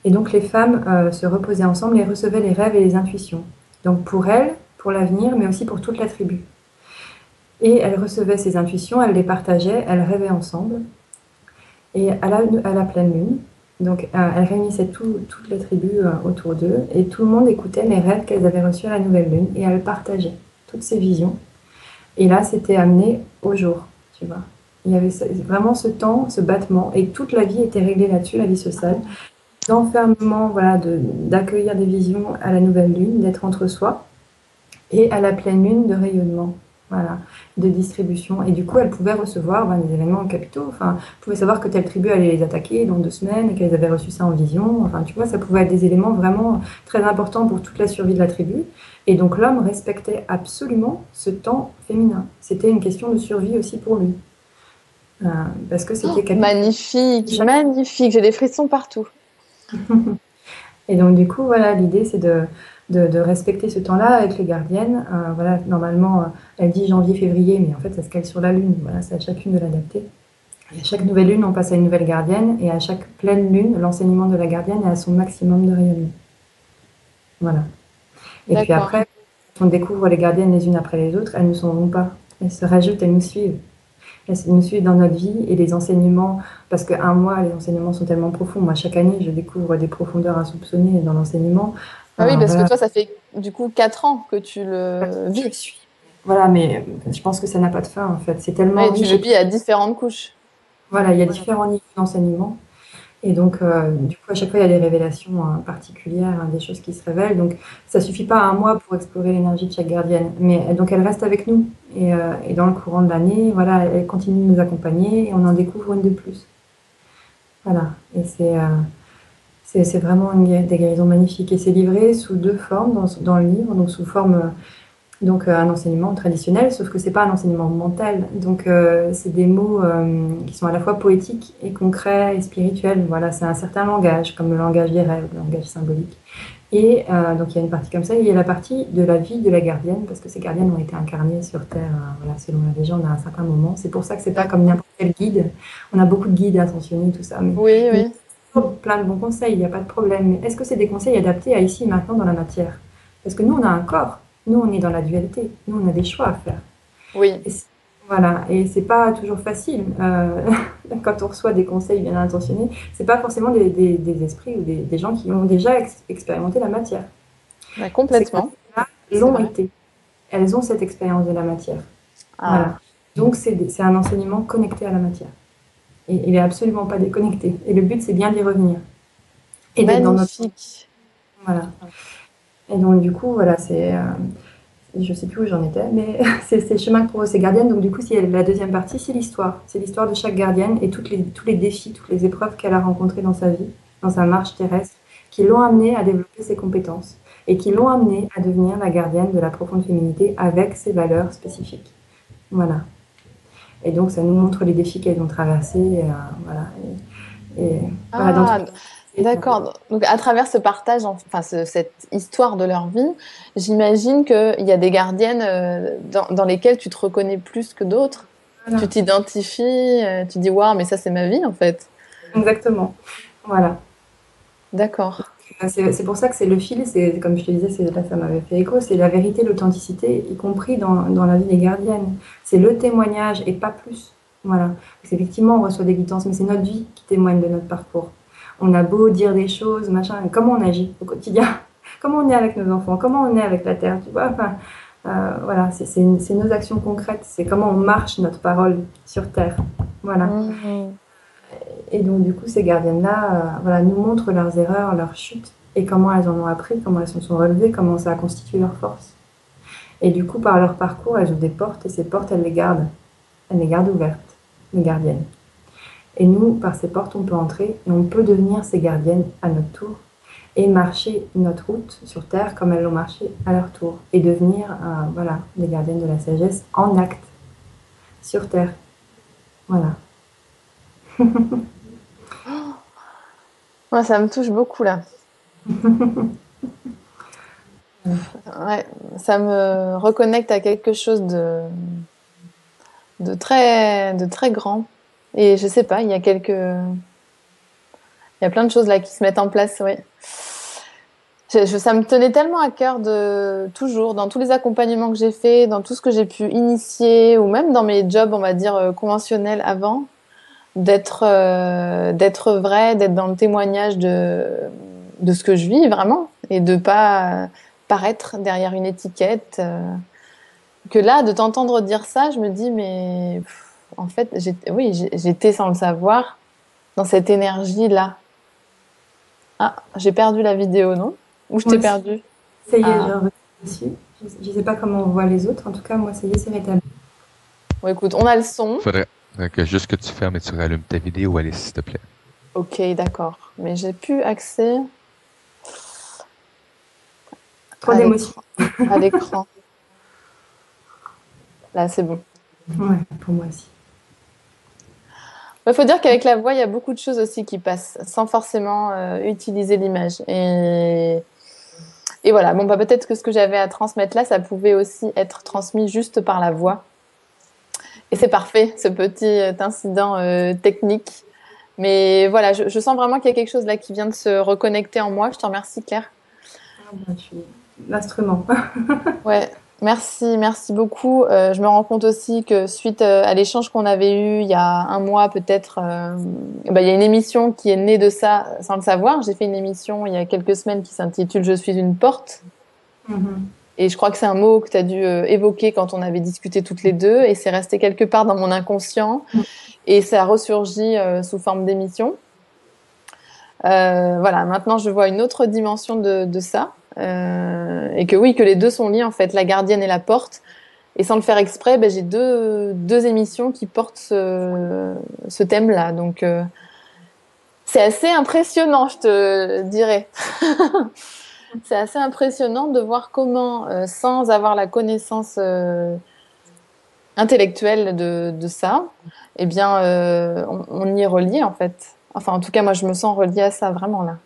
Et donc les femmes se reposaient ensemble et recevaient les rêves et les intuitions. Donc pour elles, pour l'avenir, mais aussi pour toute la tribu. Et elles recevaient ces intuitions, elles les partageaient, elles rêvaient ensemble. Et à la pleine lune, donc elles réunissaient toutes les tribus autour d'eux et tout le monde écoutait les rêves qu'elles avaient reçus à la nouvelle lune et elles partageaient toutes ces visions. Et là, c'était amené au jour, tu vois. Il y avait vraiment ce temps, ce battement, et toute la vie était réglée là-dessus, la vie sociale. D'enfermement, voilà, d'accueillir des visions à la nouvelle lune, d'être entre soi, et à la pleine lune de rayonnement, voilà, de distribution. Et du coup, elles pouvaient recevoir des événements capitaux. Enfin, elles pouvaient savoir que telle tribu allait les attaquer dans 2 semaines et qu'elles avaient reçu ça en vision. Enfin, tu vois, ça pouvait être des éléments vraiment très importants pour toute la survie de la tribu. Et donc l'homme respectait absolument ce temps féminin. C'était une question de survie aussi pour lui. Parce que c'était capital. Magnifique, magnifique. J'ai des frissons partout. Et donc du coup, voilà, l'idée c'est de respecter ce temps-là avec les gardiennes. Voilà, normalement, elle dit janvier, février, mais en fait, ça se cale sur la lune. Voilà, c'est à chacune de l'adapter. Et à chaque nouvelle lune, on passe à une nouvelle gardienne, et à chaque pleine lune, l'enseignement de la gardienne est à son maximum de rayonnement. Voilà. Et puis après, quand on découvre les gardiennes les unes après les autres, elles ne s'en vont pas. Elles se rajoutent, elles nous suivent. Elles nous suivent dans notre vie et les enseignements, parce qu'un mois, les enseignements sont tellement profonds. Moi, chaque année, je découvre des profondeurs insoupçonnées dans l'enseignement. Ah oui, parce que toi, ça fait du coup 4 ans que tu le vis. Voilà, mais je pense que ça n'a pas de fin, en fait. C'est tellement riche. Tu le vis à différentes couches. Voilà, il y a différents niveaux d'enseignement. Et donc, du coup, à chaque fois, il y a des révélations particulières, des choses qui se révèlent. Donc, ça suffit pas un mois pour explorer l'énergie de chaque gardienne. Mais donc, elle reste avec nous. Et dans le courant de l'année, voilà, elle continue de nous accompagner et on en découvre une de plus. Voilà. Et c'est vraiment des guérisons magnifiques. Et c'est livré sous 2 formes dans le livre. Donc, sous forme... Donc un enseignement traditionnel, sauf que c'est pas un enseignement mental. Donc c'est des mots qui sont à la fois poétiques et concrets et spirituels. Voilà, c'est un certain langage, comme le langage des rêves, le langage symbolique. Et donc il y a une partie comme ça, et il y a la partie de la vie de la gardienne, parce que ces gardiennes ont été incarnées sur Terre, voilà, selon la légende, à un certain moment. C'est pour ça que c'est pas comme n'importe quel guide. On a beaucoup de guides intentionnés, tout ça. Mais oui. Plein de bons conseils, il n'y a pas de problème. Mais est-ce que c'est des conseils adaptés à ici et maintenant dans la matière? Parce que nous, on a un corps. Nous, on est dans la dualité. Nous, on a des choix à faire. Oui. Voilà. Et c'est pas toujours facile. Quand on reçoit des conseils bien intentionnés, c'est pas forcément des esprits ou des gens qui ont déjà expérimenté la matière. Bah, complètement. Elles l'ont été. Elles ont cette expérience de la matière. Voilà. Donc, c'est un enseignement connecté à la matière. Et il est absolument pas déconnecté. Et le but, c'est bien d'y revenir. Et d'être dans notre... Voilà. Et donc, du coup, voilà, je sais plus où j'en étais, mais c'est le chemin pour ces gardiennes. Donc du coup, la deuxième partie, c'est l'histoire. C'est l'histoire de chaque gardienne et tous les défis, toutes les épreuves qu'elle a rencontrées dans sa vie, dans sa marche terrestre, qui l'ont amenée à développer ses compétences et qui l'ont amenée à devenir la gardienne de la profonde féminité avec ses valeurs spécifiques. Voilà. Et donc, ça nous montre les défis qu'elles ont traversés. Voilà. Voilà, Ah, d'accord. Donc, à travers ce partage, enfin, cette histoire de leur vie, j'imagine qu'il y a des gardiennes dans lesquelles tu te reconnais plus que d'autres. voilà. Tu t'identifies, tu dis, waouh, mais ça, c'est ma vie, en fait. Exactement. Voilà. D'accord. C'est pour ça que c'est le fil, c'est comme je te disais, là ça m'avait fait écho, c'est la vérité, l'authenticité, y compris dans la vie des gardiennes. C'est le témoignage et pas plus. Voilà. Parce qu'effectivement, on reçoit des guidances, mais c'est notre vie qui témoigne de notre parcours. On a beau dire des choses, machin, comment on agit au quotidien, comment on est avec nos enfants, comment on est avec la terre, tu vois. Enfin, voilà, c'est nos actions concrètes, c'est comment on marche notre parole sur terre. Voilà. Mhm. Et donc, du coup, ces gardiennes-là voilà, nous montrent leurs erreurs, leurs chutes, et comment elles en ont appris, comment elles se sont relevées, comment ça a constitué leur force. Et du coup, par leur parcours, elles ouvrent des portes, et ces portes, elles les gardent. Elles les gardent ouvertes, les gardiennes. Et nous, par ces portes, on peut entrer, et on peut devenir ces gardiennes à notre tour, et marcher notre route sur Terre comme elles l'ont marché à leur tour, et devenir voilà, des gardiennes de la sagesse en acte, sur Terre. Voilà. Ouais, ça me touche beaucoup, là. Ouais, ça me reconnecte à quelque chose de très grand. Et je sais pas, il y a plein de choses là qui se mettent en place, oui. Ça me tenait tellement à cœur de toujours, dans tous les accompagnements que j'ai faits, dans tout ce que j'ai pu initier, ou même dans mes jobs, on va dire, conventionnels avant, d'être vrai, d'être dans le témoignage de ce que je vis vraiment, et de pas paraître derrière une étiquette. Que là, de t'entendre dire ça, je me dis, mais en fait, j'étais sans le savoir dans cette énergie-là. Ah, j'ai perdu la vidéo, non? Ou je Moi t'ai aussi. perdu? Ça y est, j'ai Ah, reçu dessus. Je ne sais pas comment on voit les autres. En tout cas, moi, ça y est, c'est rétabli. bon, écoute, on a le son. Faudrait que juste que tu fermes et tu rallumes ta vidéo, Alice, s'il te plaît. Ok, d'accord. Mais j'ai plus accès Trop d'émotions. à l'écran. Là, c'est bon. Ouais, pour moi aussi. Il faut dire qu'avec la voix, il y a beaucoup de choses aussi qui passent sans forcément utiliser l'image. Et voilà, bon, bah, peut-être que ce que j'avais à transmettre là, ça pouvait aussi être transmis juste par la voix. Et c'est parfait, ce petit incident technique. Mais voilà, je sens vraiment qu'il y a quelque chose là qui vient de se reconnecter en moi. Je te remercie, Claire. Ah, bah, je suis l'instrument. Ouais, merci beaucoup. Je me rends compte aussi que suite à l'échange qu'on avait eu il y a un mois peut-être, bah, il y a une émission qui est née de ça sans le savoir. J'ai fait une émission il y a quelques semaines qui s'intitule Je suis une porte. Mhm. Et je crois que c'est un mot que tu as dû évoquer quand on avait discuté toutes les deux. Et c'est resté quelque part dans mon inconscient. Et ça a ressurgi sous forme d'émission. Voilà, maintenant je vois une autre dimension de ça. Et que oui, que les deux sont liés en fait, la gardienne et la porte. Et sans le faire exprès, ben, j'ai deux émissions qui portent ce thème-là. Donc c'est assez impressionnant, je te dirais. C'est assez impressionnant de voir comment, sans avoir la connaissance intellectuelle de ça, eh bien, on y est relié en fait. Enfin, en tout cas, moi, je me sens reliée à ça vraiment là.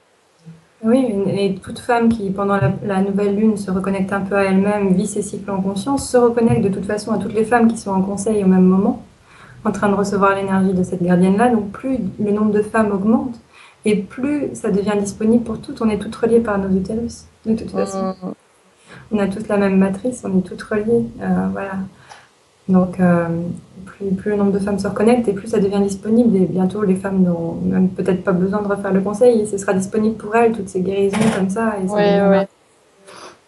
Oui, et toute femme qui, pendant la nouvelle lune, se reconnecte un peu à elle-même, vit ses cycles en conscience, se reconnecte de toute façon à toutes les femmes qui sont en conseil au même moment, en train de recevoir l'énergie de cette gardienne-là. Donc plus le nombre de femmes augmente, et plus ça devient disponible pour toutes. On est toutes reliées par nos utérus, de toute façon. Mmh. On a toutes la même matrice, on est toutes reliées. Voilà. Donc, plus le nombre de femmes se reconnectent et plus ça devient disponible. Et bientôt, les femmes n'auront même peut-être pas besoin de refaire le conseil. Et ce sera disponible pour elles, toutes ces guérisons comme ça. Et ça Oui, deviendra oui.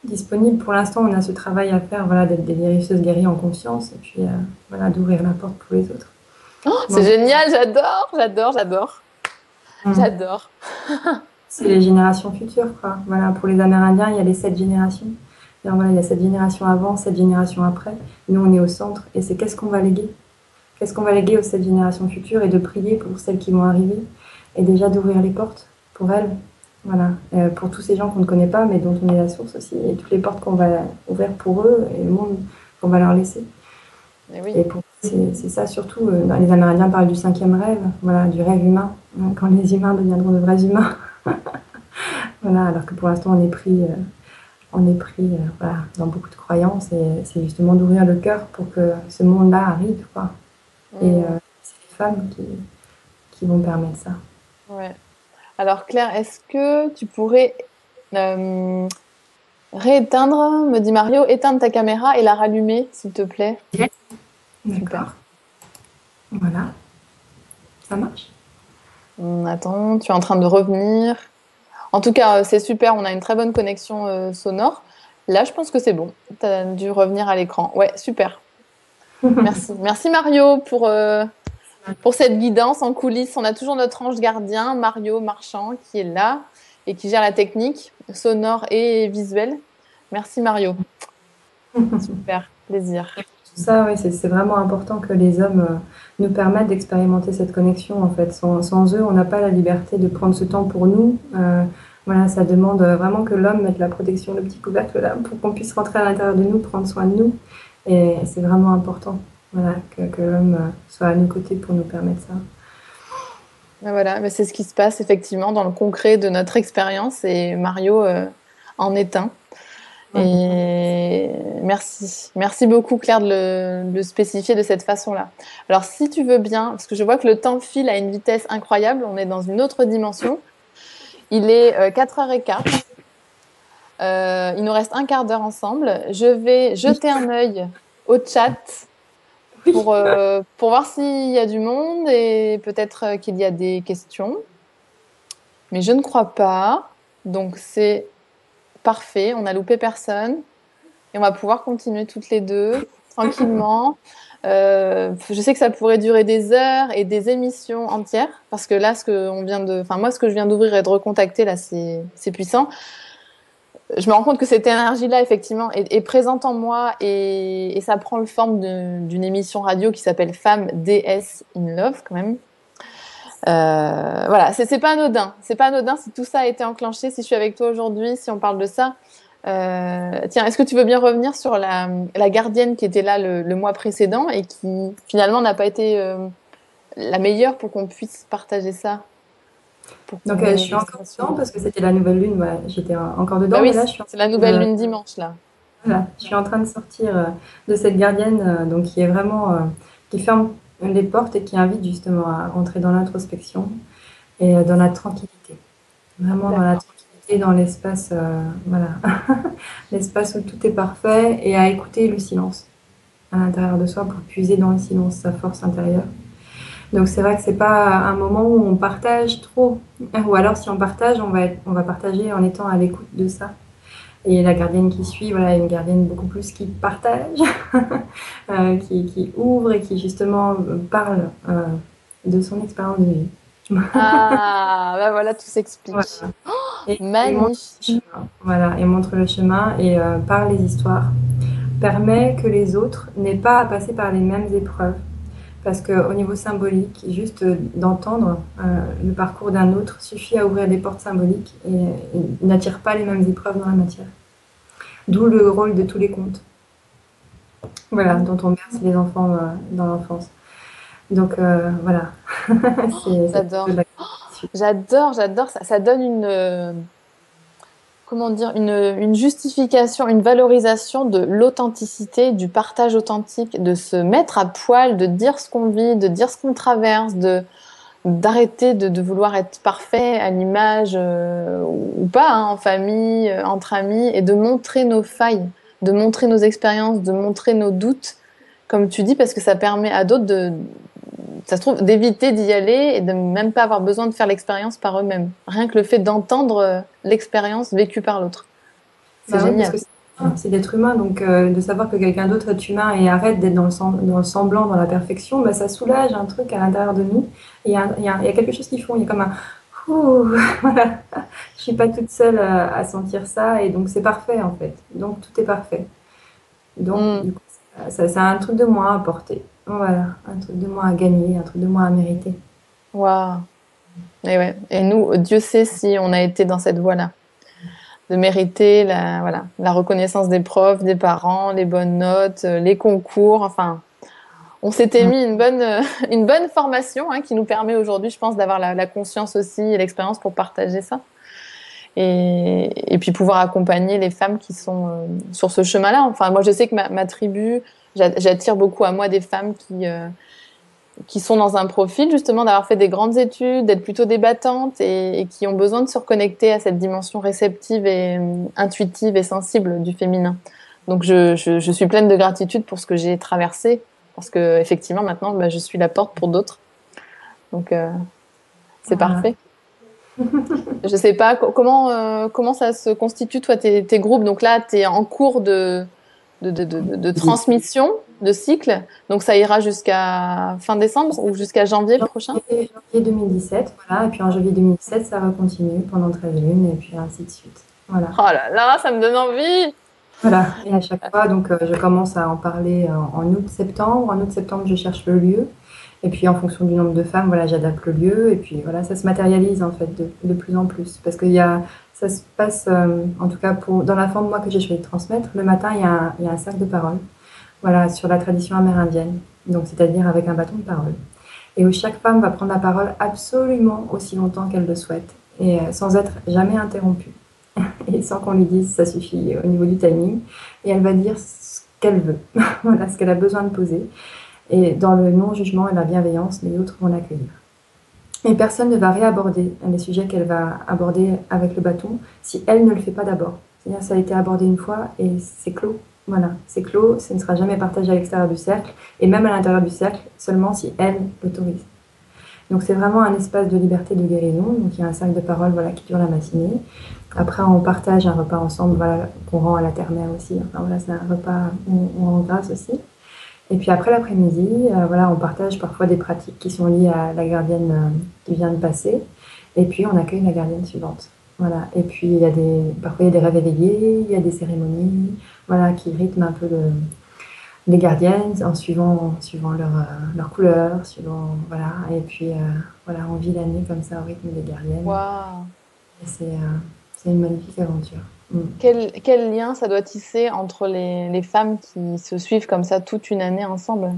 disponible. Pour l'instant, on a ce travail à faire, voilà, d'être des guérisseuses guéries en conscience. Et puis, voilà, d'ouvrir la porte pour les autres. Oh, c'est Donc, génial, j'adore. J'adore. c'est les générations futures, quoi. Voilà, pour les Amérindiens, il y a les 7 générations. Voilà, il y a cette génération avant, cette génération après. Nous, on est au centre. Et c'est qu'est-ce qu'on va léguer? Qu'est-ce qu'on va léguer aux 7 générations futures et de prier pour celles qui vont arriver et déjà d'ouvrir les portes pour elles. Voilà, pour tous ces gens qu'on ne connaît pas mais dont on est la source aussi et toutes les portes qu'on va ouvrir pour eux et le monde qu'on va leur laisser. Et pour c'est ça surtout. Les Amérindiens parlent du 5e rêve, voilà, du rêve humain, quand les humains deviendront de vrais humains. Voilà, alors que pour l'instant on est pris voilà, dans beaucoup de croyances et c'est justement d'ouvrir le cœur pour que ce monde-là arrive, quoi. Et c'est les femmes qui vont permettre ça. Ouais. Alors Claire, est-ce que tu pourrais rééteindre, me dit Mario, éteindre ta caméra et la rallumer, s'il te plaît? Yes. D'accord. Voilà. Ça marche? Attends, tu es en train de revenir. En tout cas, c'est super, on a une très bonne connexion sonore. Là, je pense que c'est bon. Tu as dû revenir à l'écran. Ouais, super. Merci. Merci Mario pour cette guidance en coulisses. On a toujours notre ange gardien, Mario Marchand, qui est là et qui gère la technique sonore et visuelle. Merci Mario. Super, plaisir. Ça, oui, c'est vraiment important que les hommes nous permettent d'expérimenter cette connexion. En fait, sans eux, on n'a pas la liberté de prendre ce temps pour nous. Voilà, ça demande vraiment que l'homme mette la protection, le petit couvercle là, pour qu'on puisse rentrer à l'intérieur de nous, prendre soin de nous. Et c'est vraiment important, voilà, que l'homme soit à nos côtés pour nous permettre ça. Voilà, mais c'est ce qui se passe effectivement dans le concret de notre expérience et Mario en est un. Et merci beaucoup Claire de le spécifier de cette façon-là. Alors si tu veux bien, parce que je vois que le temps file à une vitesse incroyable, on est dans une autre dimension. Il est 4h15. Il nous reste un quart d'heure ensemble. Je vais jeter un œil au chat pour voir s'il y a du monde et peut-être qu'il y a des questions. Mais je ne crois pas. Donc c'est parfait, on n'a loupé personne. Et on va pouvoir continuer toutes les deux, tranquillement. Je sais que ça pourrait durer des heures et des émissions entières. Parce que là, ce que je viens d'ouvrir et de recontacter, là, c'est puissant. Je me rends compte que cette énergie-là, effectivement, est présente en moi et ça prend le forme d'une émission radio qui s'appelle Femmes DS in Love, quand même. Voilà, c'est pas anodin. C'est pas anodin si tout ça a été enclenché, si je suis avec toi aujourd'hui, si on parle de ça. Tiens, est-ce que tu veux bien revenir sur la gardienne qui était là le mois précédent et qui finalement n'a pas été la meilleure pour qu'on puisse partager ça? Donc je suis encore dedans parce que c'était la nouvelle lune, ouais, j'étais encore dedans. Bah oui, mais là, c'est la nouvelle lune dimanche là. Voilà, je suis en train de sortir de cette gardienne donc qui est vraiment qui ferme les portes et qui invite justement à entrer dans l'introspection et dans la tranquillité. Vraiment dans la tranquillité, dans l'espace, voilà, l'espace où tout est parfait et à écouter le silence à l'intérieur de soi pour puiser dans le silence sa force intérieure. Donc c'est vrai que c'est pas un moment où on partage trop, ou alors si on partage, on va partager en étant à l'écoute de ça. Et la gardienne qui suit, voilà, une gardienne beaucoup plus qui partage, qui ouvre et qui justement parle de son expérience de vie. Ah, bah voilà, tout s'explique. Voilà. Oh, magnifique. Voilà, et montre le chemin et par les histoires permet que les autres n'aient pas à passer par les mêmes épreuves. Parce qu'au niveau symbolique, juste d'entendre le parcours d'un autre suffit à ouvrir des portes symboliques et n'attire pas les mêmes épreuves dans la matière. D'où le rôle de tous les contes. Voilà, dont on berce les enfants dans l'enfance. Donc voilà. J'adore. J'adore. Ça donne une justification, une valorisation de l'authenticité, du partage authentique, de se mettre à poil, de dire ce qu'on vit, de dire ce qu'on traverse, d'arrêter de vouloir être parfait à l'image ou pas, hein, en famille, entre amis, et de montrer nos failles, de montrer nos expériences, de montrer nos doutes, comme tu dis, parce que ça permet à d'autres ça se trouve, d'éviter d'y aller et de même pas avoir besoin de faire l'expérience par eux-mêmes. Rien que le fait d'entendre l'expérience vécue par l'autre. C'est génial. C'est d'être humain, donc de savoir que quelqu'un d'autre est humain et arrête d'être dans le semblant, dans la perfection, bah, ça soulage un truc à l'intérieur de nous. Et il y a quelque chose qui font, il y a comme Ouh, voilà. Je suis pas toute seule à sentir ça et donc c'est parfait en fait. Donc tout est parfait. Donc Mm. du coup, c'est un truc de moins à porter. Voilà, un truc de moins à gagner, un truc de moins à mériter. Waouh. Et ouais. Et nous, Dieu sait si on a été dans cette voie-là, de mériter voilà, la reconnaissance des profs, des parents, les bonnes notes, les concours. Enfin, on s'était Mm. mis une bonne formation hein, qui nous permet aujourd'hui, je pense, d'avoir la conscience aussi et l'expérience pour partager ça. Et puis pouvoir accompagner les femmes qui sont sur ce chemin-là. Enfin, moi, je sais que ma tribu, j'attire beaucoup à moi des femmes qui sont dans un profil justement d'avoir fait des grandes études, d'être plutôt débattantes et qui ont besoin de se reconnecter à cette dimension réceptive et intuitive et sensible du féminin. Donc je suis pleine de gratitude pour ce que j'ai traversé parce que effectivement maintenant bah, je suis la porte pour d'autres. Donc c'est Voilà. parfait. Je sais pas comment ça se constitue toi tes groupes. Donc là tu es en cours de transmission de cycle. Donc ça ira jusqu'à fin décembre ou jusqu'à janvier prochain. Janvier 2017, voilà. Et puis en janvier 2017, ça va continuer pendant 13 lunes et puis ainsi de suite. Voilà. Oh là là, ça me donne envie. Voilà. Et à chaque fois, donc, je commence à en parler en août-septembre. En août-septembre, je cherche le lieu. Et puis, en fonction du nombre de femmes, voilà, j'adapte le lieu. Et puis, voilà, ça se matérialise, en fait, de plus en plus. Parce ça se passe, en tout cas, dans la forme, moi, que j'ai choisi de transmettre. Le matin, il y a un cercle de parole. Voilà, sur la tradition amérindienne. Donc, c'est-à-dire avec un bâton de parole. Et où chaque femme va prendre la parole absolument aussi longtemps qu'elle le souhaite. Et sans être jamais interrompue. Et sans qu'on lui dise ça suffit au niveau du timing. Et elle va dire ce qu'elle veut, voilà, ce qu'elle a besoin de poser. Et dans le non-jugement et la bienveillance, les autres vont l'accueillir. Et personne ne va réaborder les sujets qu'elle va aborder avec le bâton si elle ne le fait pas d'abord. C'est-à-dire ça a été abordé une fois et c'est clos. Voilà, c'est clos, ça ne sera jamais partagé à l'extérieur du cercle, et même à l'intérieur du cercle, seulement si elle l'autorise. Donc c'est vraiment un espace de liberté, de guérison. Donc il y a un cercle de parole voilà, qui dure la matinée. Après, on partage un repas ensemble voilà, qu'on rend à la terre-mère aussi. Enfin, voilà, c'est un repas où on rend grâce aussi. Et puis après l'après-midi, voilà, on partage parfois des pratiques qui sont liées à la gardienne qui vient de passer. Et puis on accueille la gardienne suivante. Voilà. Et puis parfois il y a des rêves éveillés, il y a des cérémonies voilà, qui rythment un peu les gardiennes en suivant leur couleur, voilà. Et puis voilà, on vit l'année comme ça au rythme des gardiennes. Waouh. Et c'est une magnifique aventure. Mm. Quel lien ça doit tisser entre les femmes qui se suivent comme ça toute une année ensemble?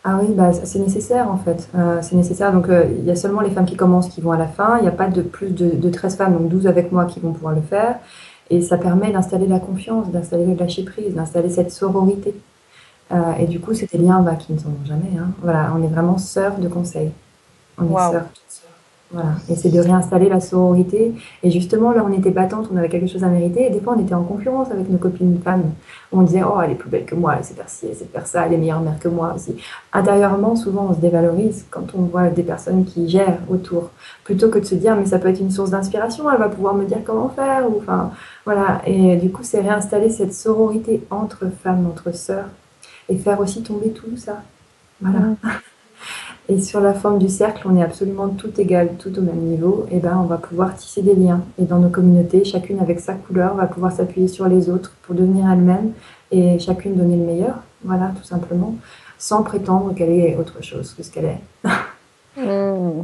Ah oui, bah, c'est nécessaire en fait. C'est nécessaire. Donc il y a seulement les femmes qui commencent qui vont à la fin. Il n'y a pas de plus de 13 femmes, donc 12 avec moi qui vont pouvoir le faire. Et ça permet d'installer la confiance, d'installer le lâcher prise, d'installer cette sororité. Et du coup, c'est des liens qui ne s'en vont jamais. Hein. Voilà, on est vraiment sœurs de conseil. On est Waouh. sœurs. Voilà. Et c'est de réinstaller la sororité. Et justement, là, on était battantes, on avait quelque chose à mériter. Et des fois, on était en concurrence avec nos copines femmes. On disait, oh, elle est plus belle que moi, elle sait faire ci, elle sait faire ça, elle est meilleure mère que moi aussi. Intérieurement, souvent, on se dévalorise quand on voit des personnes qui gèrent autour. Plutôt que de se dire, mais ça peut être une source d'inspiration, elle va pouvoir me dire comment faire. Ou, enfin, voilà. Et du coup, c'est réinstaller cette sororité entre femmes, entre sœurs. Et faire aussi tomber tout ça. Voilà. Mm. Et sur la forme du cercle, on est absolument tout égal, tout au même niveau. Et ben, on va pouvoir tisser des liens. Et dans nos communautés, chacune avec sa couleur va pouvoir s'appuyer sur les autres pour devenir elle-même et chacune donner le meilleur. Voilà, tout simplement, sans prétendre qu'elle est autre chose que ce qu'elle est. Mm.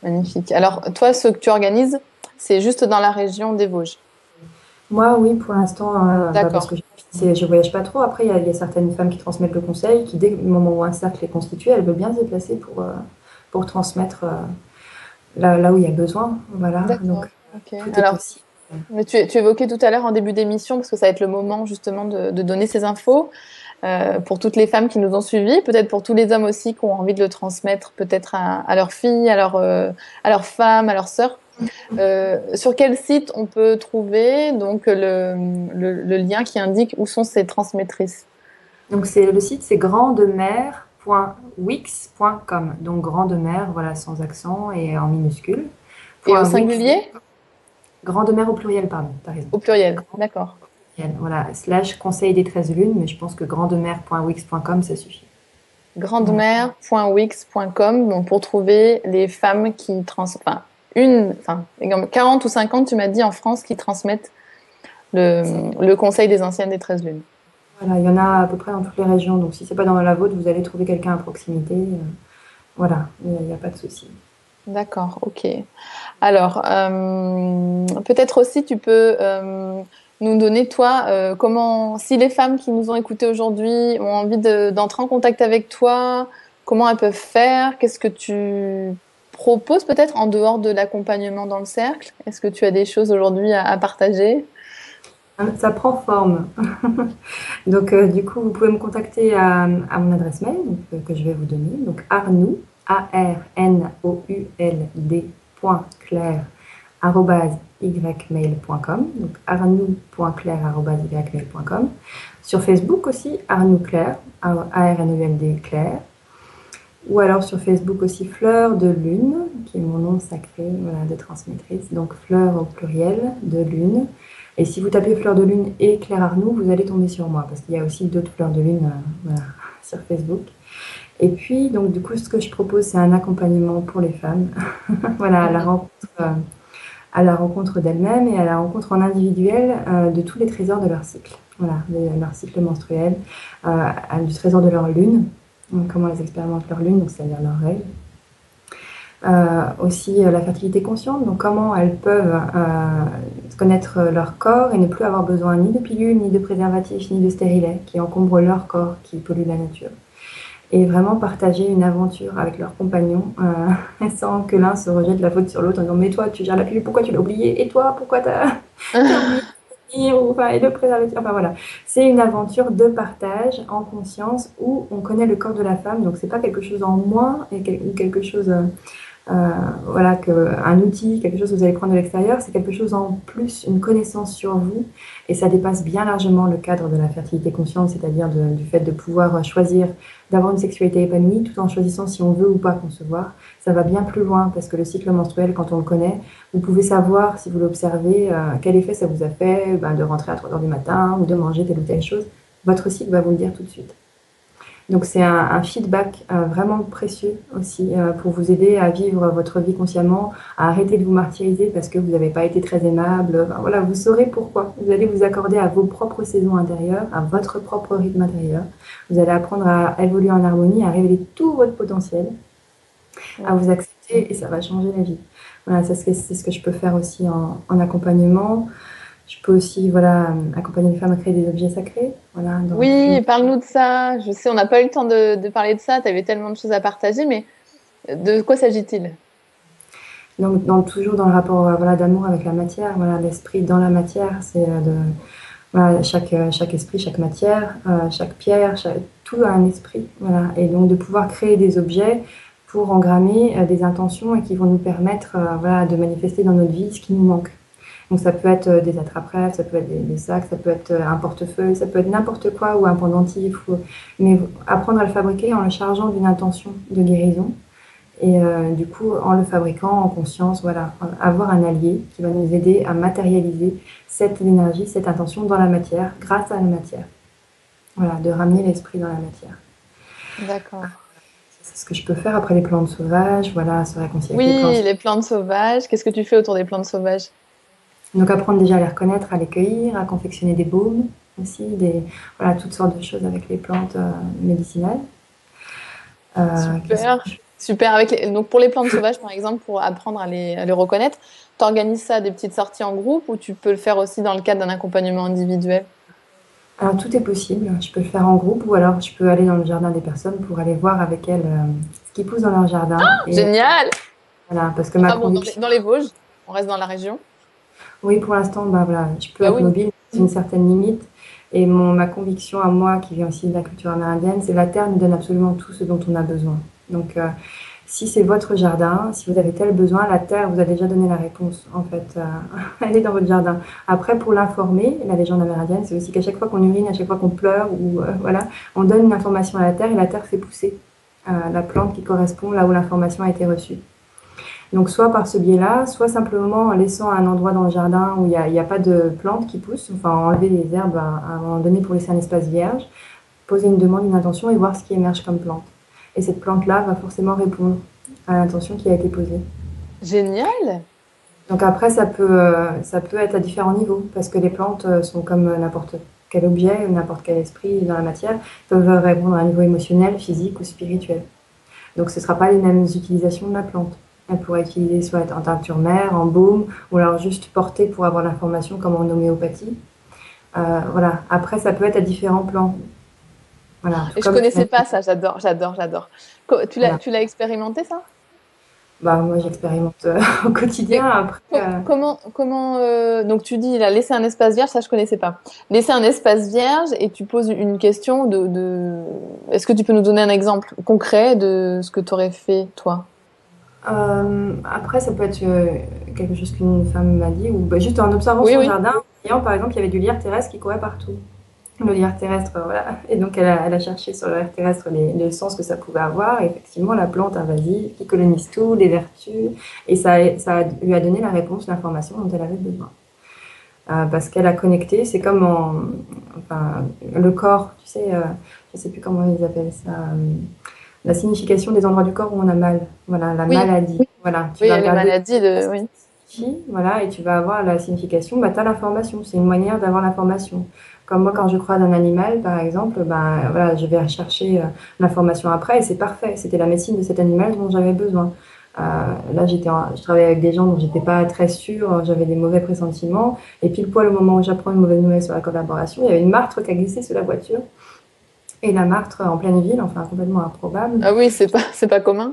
Magnifique. Alors, toi, ce que tu organises, c'est juste dans la région des Vosges. Moi, oui, pour l'instant, parce D'accord. que je voyage pas trop. Après, il y a certaines femmes qui transmettent le conseil, qui dès le moment où un cercle est constitué, elles veulent bien se déplacer pour transmettre là où il y a besoin. Voilà, donc D'accord. Ok. tout est Alors, possible. mais tu évoquais tout à l'heure en début d'émission, parce que ça va être le moment justement de donner ces infos pour toutes les femmes qui nous ont suivis, peut-être pour tous les hommes aussi qui ont envie de le transmettre, peut-être à leurs filles, à leurs femmes, à leurs sœurs. Sur quel site on peut trouver donc le lien qui indique où sont ces transmettrices? Donc le site c'est grandemer.wix.com. Donc grandemer, voilà, sans accent et en minuscule. Et au Wix, singulier? Grandemer au pluriel, pardon, t'as raison. Au pluriel, d'accord. Voilà, / conseil des 13 lunes, mais je pense que grandemer.wix.com ça suffit. grandemère.wix.com donc pour trouver les femmes qui enfin 40 ou 50 tu m'as dit en France qui transmettent le conseil des anciennes des 13 lunes. Voilà, il y en a à peu près dans toutes les régions, donc si c'est pas dans la vôtre, vous allez trouver quelqu'un à proximité. Voilà, il n'y a pas de souci. D'accord, ok. Alors, peut-être aussi tu peux nous donner, toi, comment, si les femmes qui nous ont écoutés aujourd'hui ont envie d'entrer en contact avec toi, comment elles peuvent faire? Qu'est-ce que tu proposes peut-être en dehors de l'accompagnement dans le cercle? Est-ce que tu as des choses aujourd'hui à partager? Ça prend forme. Donc, du coup, vous pouvez me contacter à mon adresse mail donc, que je vais vous donner. Donc, Arnould, arnould.claire @ymail.com. Donc, arnould.claire@ymail.com. Sur Facebook aussi, Arnould Claire, ARNOULD Claire. Ou alors sur Facebook aussi Fleur de Lune, qui est mon nom sacré voilà, de transmettrice. Donc Fleur au pluriel de Lune. Et si vous tapez Fleur de Lune et Claire Arnould, vous allez tomber sur moi, parce qu'il y a aussi d'autres Fleurs de Lune voilà, sur Facebook. Et puis, donc du coup, ce que je propose, c'est un accompagnement pour les femmes, voilà, à la rencontre d'elles-mêmes et à la rencontre en individuel de tous les trésors de leur cycle, voilà, de leur cycle menstruel, du trésor de leur lune, donc comment elles expérimentent leur lune, donc c'est-à-dire leurs règles. Aussi la fertilité consciente, donc comment elles peuvent connaître leur corps et ne plus avoir besoin ni de pilules, ni de préservatifs, ni de stérilets qui encombrent leur corps, qui polluent la nature. Et vraiment partager une aventure avec leur compagnon sans que l'un se rejette la faute sur l'autre en disant mais toi tu gères la pilule, pourquoi tu l'as oublié, et toi pourquoi t'as oublié enfin, et le préservatif, enfin voilà, c'est une aventure de partage en conscience où on connaît le corps de la femme, donc c'est pas quelque chose en moins et quelque chose voilà, un outil, quelque chose que vous allez prendre de l'extérieur, c'est quelque chose en plus, une connaissance sur vous, et ça dépasse bien largement le cadre de la fertilité consciente, c'est-à-dire du fait de pouvoir choisir d'avoir une sexualité épanouie tout en choisissant si on veut ou pas concevoir. Ça va bien plus loin parce que le cycle menstruel, quand on le connaît, vous pouvez savoir, si vous l'observez, quel effet ça vous a fait de rentrer à 3h du matin ou de manger telle ou telle chose. Votre cycle va vous le dire tout de suite. Donc c'est un feedback vraiment précieux aussi pour vous aider à vivre votre vie consciemment, à arrêter de vous martyriser parce que vous n'avez pas été très aimable. Enfin, voilà, vous saurez pourquoi. Vous allez vous accorder à vos propres saisons intérieures, à votre propre rythme intérieur. Vous allez apprendre à évoluer en harmonie, à révéler tout votre potentiel, à vous accepter, et ça va changer la vie. Voilà, c'est ce que je peux faire aussi en accompagnement. Je peux aussi voilà, accompagner les femmes à créer des objets sacrés. Voilà, Oui, parle-nous de ça. Je sais, on n'a pas eu le temps de parler de ça. Tu avais tellement de choses à partager, mais de quoi s'agit-il? Donc, toujours dans le rapport voilà, d'amour avec la matière, voilà, l'esprit dans la matière, c'est voilà, chaque esprit, chaque matière, chaque pierre, tout a un esprit. Voilà, et donc de pouvoir créer des objets pour engrammer des intentions et qui vont nous permettre voilà, de manifester dans notre vie ce qui nous manque. Donc ça peut être des attrape-rêves, ça peut être des sacs, ça peut être un portefeuille, ça peut être n'importe quoi ou un pendentif. Mais apprendre à le fabriquer en le chargeant d'une intention de guérison. Et du coup, en le fabriquant en conscience, voilà, avoir un allié qui va nous aider à matérialiser cette énergie, cette intention dans la matière, grâce à la matière. Voilà, de ramener l'esprit dans la matière. D'accord. C'est ce que je peux faire après les plantes sauvages, voilà, se réconcilier Oui, avec les plantes. les plantes sauvages. Qu'est-ce que tu fais autour des plantes sauvages? Donc apprendre déjà à les reconnaître, à les cueillir, à confectionner des baumes aussi, voilà, toutes sortes de choses avec les plantes médicinales. Super. Super. Donc pour les plantes sauvages, par exemple, pour apprendre à les reconnaître, tu organises ça des petites sorties en groupe ou tu peux le faire aussi dans le cadre d'un accompagnement individuel? Alors tout est possible. Je peux le faire en groupe ou alors je peux aller dans le jardin des personnes pour aller voir avec elles ce qui pousse dans leur jardin. Génial! Voilà, parce que ma conviction... dans les Vosges, on reste dans la région. Oui, pour l'instant, voilà, je peux être mobile, c'est une certaine limite. Et ma conviction à moi, qui vient aussi de la culture amérindienne, c'est que la terre nous donne absolument tout ce dont on a besoin. Donc, si c'est votre jardin, si vous avez tel besoin, la terre vous a déjà donné la réponse, en fait. Elle est dans votre jardin. Après, pour l'informer, la légende amérindienne, c'est aussi qu'à chaque fois qu'on urine, à chaque fois qu'on pleure, ou voilà, on donne une information à la terre et la terre fait pousser la plante qui correspond là où l'information a été reçue. Donc soit par ce biais-là, soit simplement en laissant un endroit dans le jardin où il n'y a pas de plantes qui poussent, enfin enlever les herbes à un moment donné pour laisser un espace vierge, poser une demande, une intention et voir ce qui émerge comme plante. Et cette plante-là va forcément répondre à l'intention qui a été posée. Génial. Donc après, ça peut être à différents niveaux, parce que les plantes sont comme n'importe quel objet ou n'importe quel esprit dans la matière, peuvent répondre à un niveau émotionnel, physique ou spirituel. Donc ce ne sera pas les mêmes utilisations de la plante. Elle pourrait être utilisée soit en teinture mère, en baume, ou alors juste portée pour avoir l'information comme en homéopathie. Voilà. Après, ça peut être à différents plans. Voilà. Et je connaissais pas ça, j'adore. Voilà. Tu l'as expérimenté ça? Bah, moi, j'expérimente au quotidien. Et Après, donc tu dis, il a laissé un espace vierge, ça je connaissais pas. Laisser un espace vierge et tu poses une question est-ce que tu peux nous donner un exemple concret de ce que tu aurais fait toi? après, ça peut être quelque chose qu'une femme m'a dit, ou bah, juste en observant Oui, son oui. jardin, en voyant, par exemple, il y avait du lierre terrestre qui courait partout. Le lierre terrestre, voilà. Et donc, elle a cherché sur le lierre terrestre le sens que ça pouvait avoir. Et effectivement, la plante invasive qui colonise tout, les vertus. Et lui a donné la réponse, l'information dont elle avait besoin. Parce qu'elle a connecté, c'est comme enfin, le corps, tu sais, je ne sais plus comment ils appellent ça, la signification des endroits du corps où on a mal. Voilà, la Oui, maladie. Voilà, tu oui, vas les regarder maladies de. Oui. voilà, et tu vas avoir la signification, bah, tu as l'information, c'est une manière d'avoir l'information. Comme moi, quand je croise un animal, par exemple, ben, voilà, je vais rechercher l'information après et c'est parfait. C'était la médecine de cet animal dont j'avais besoin. Là, je travaillais avec des gens dont j'étais pas très sûre, j'avais des mauvais pressentiments. Et pile poil au moment où j'apprends une mauvaise nouvelle sur la collaboration, il y avait une martre qui a glissé sous la voiture. Et la martre en pleine ville, enfin complètement improbable, Ah oui, c'est pas commun.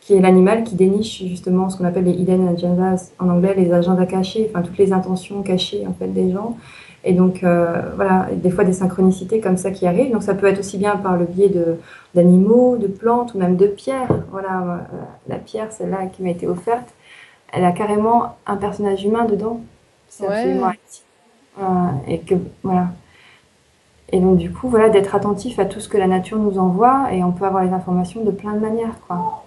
qui est l'animal qui déniche justement ce qu'on appelle les hidden agendas, en anglais les agendas cachés, enfin toutes les intentions cachées en fait des gens. Et donc voilà, des fois des synchronicités comme ça qui arrivent. Donc ça peut être aussi bien par le biais d'animaux, de plantes ou même de pierres. Voilà, la pierre, celle-là qui m'a été offerte, elle a carrément un personnage humain dedans. C'est absolument Ouais. actif. Et que voilà. Et donc du coup, voilà, d'être attentif à tout ce que la nature nous envoie et on peut avoir les informations de plein de manières, quoi.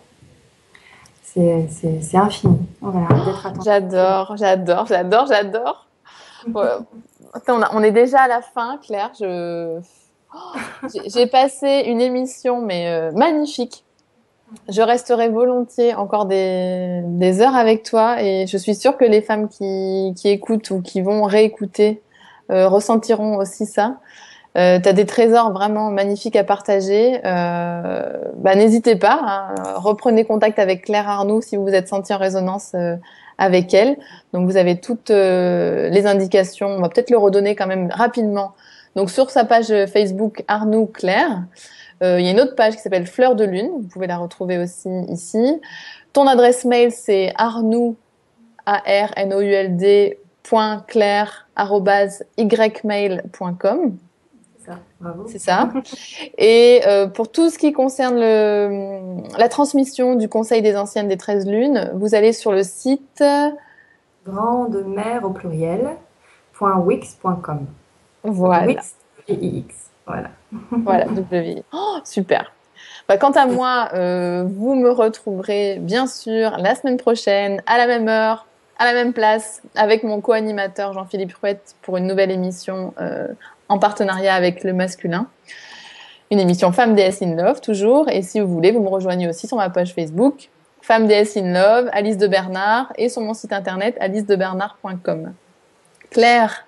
C'est infini. Voilà, d'être attentif. J'adore. Ouais. Attends, on est déjà à la fin, Claire. J'ai passé une émission mais magnifique. Je resterai volontiers encore des heures avec toi et je suis sûre que les femmes qui écoutent ou qui vont réécouter ressentiront aussi ça. Tu as des trésors vraiment magnifiques à partager. Bah, n'hésitez pas, hein. Reprenez contact avec Claire Arnoux si vous vous êtes senti en résonance avec elle. Donc vous avez toutes les indications. On va peut-être le redonner quand même rapidement. Donc sur sa page Facebook Arnoux Claire, il y a une autre page qui s'appelle Fleur de Lune. Vous pouvez la retrouver aussi ici. Ton adresse mail c'est arnould, .claire@ymail.com. C'est ça, bravo. C'est ça. Et pour tout ce qui concerne la transmission du Conseil des anciennes des 13 lunes, vous allez sur le site. Grande mère au pluriel, .wix.com. Voilà, Wix, W-I-X. Voilà. voilà, W. Oh, super. Bah, quant à moi, vous me retrouverez bien sûr la semaine prochaine, à la même heure, à la même place, avec mon co-animateur Jean-Philippe Rouette pour une nouvelle émission en partenariat avec le masculin. Une émission Femme Déesse in Love, toujours. Et si vous voulez, vous me rejoignez aussi sur ma page Facebook, Femme Déesse in Love, Alice de Bernard, et sur mon site internet, alicedebernard.com. Claire,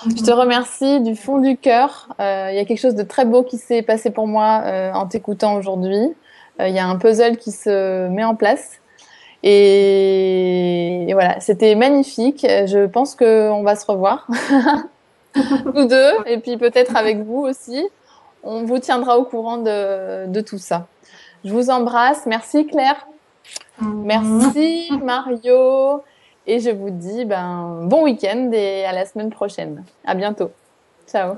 je te remercie du fond du cœur. Il y a quelque chose de très beau qui s'est passé pour moi en t'écoutant aujourd'hui. Il y a un puzzle qui se met en place. Et voilà, c'était magnifique. Je pense qu'on va se revoir, nous deux, et puis peut-être avec vous aussi. On vous tiendra au courant de tout ça. Je vous embrasse. Merci Claire. Merci Mario. Et je vous dis bon week-end et à la semaine prochaine. À bientôt. Ciao.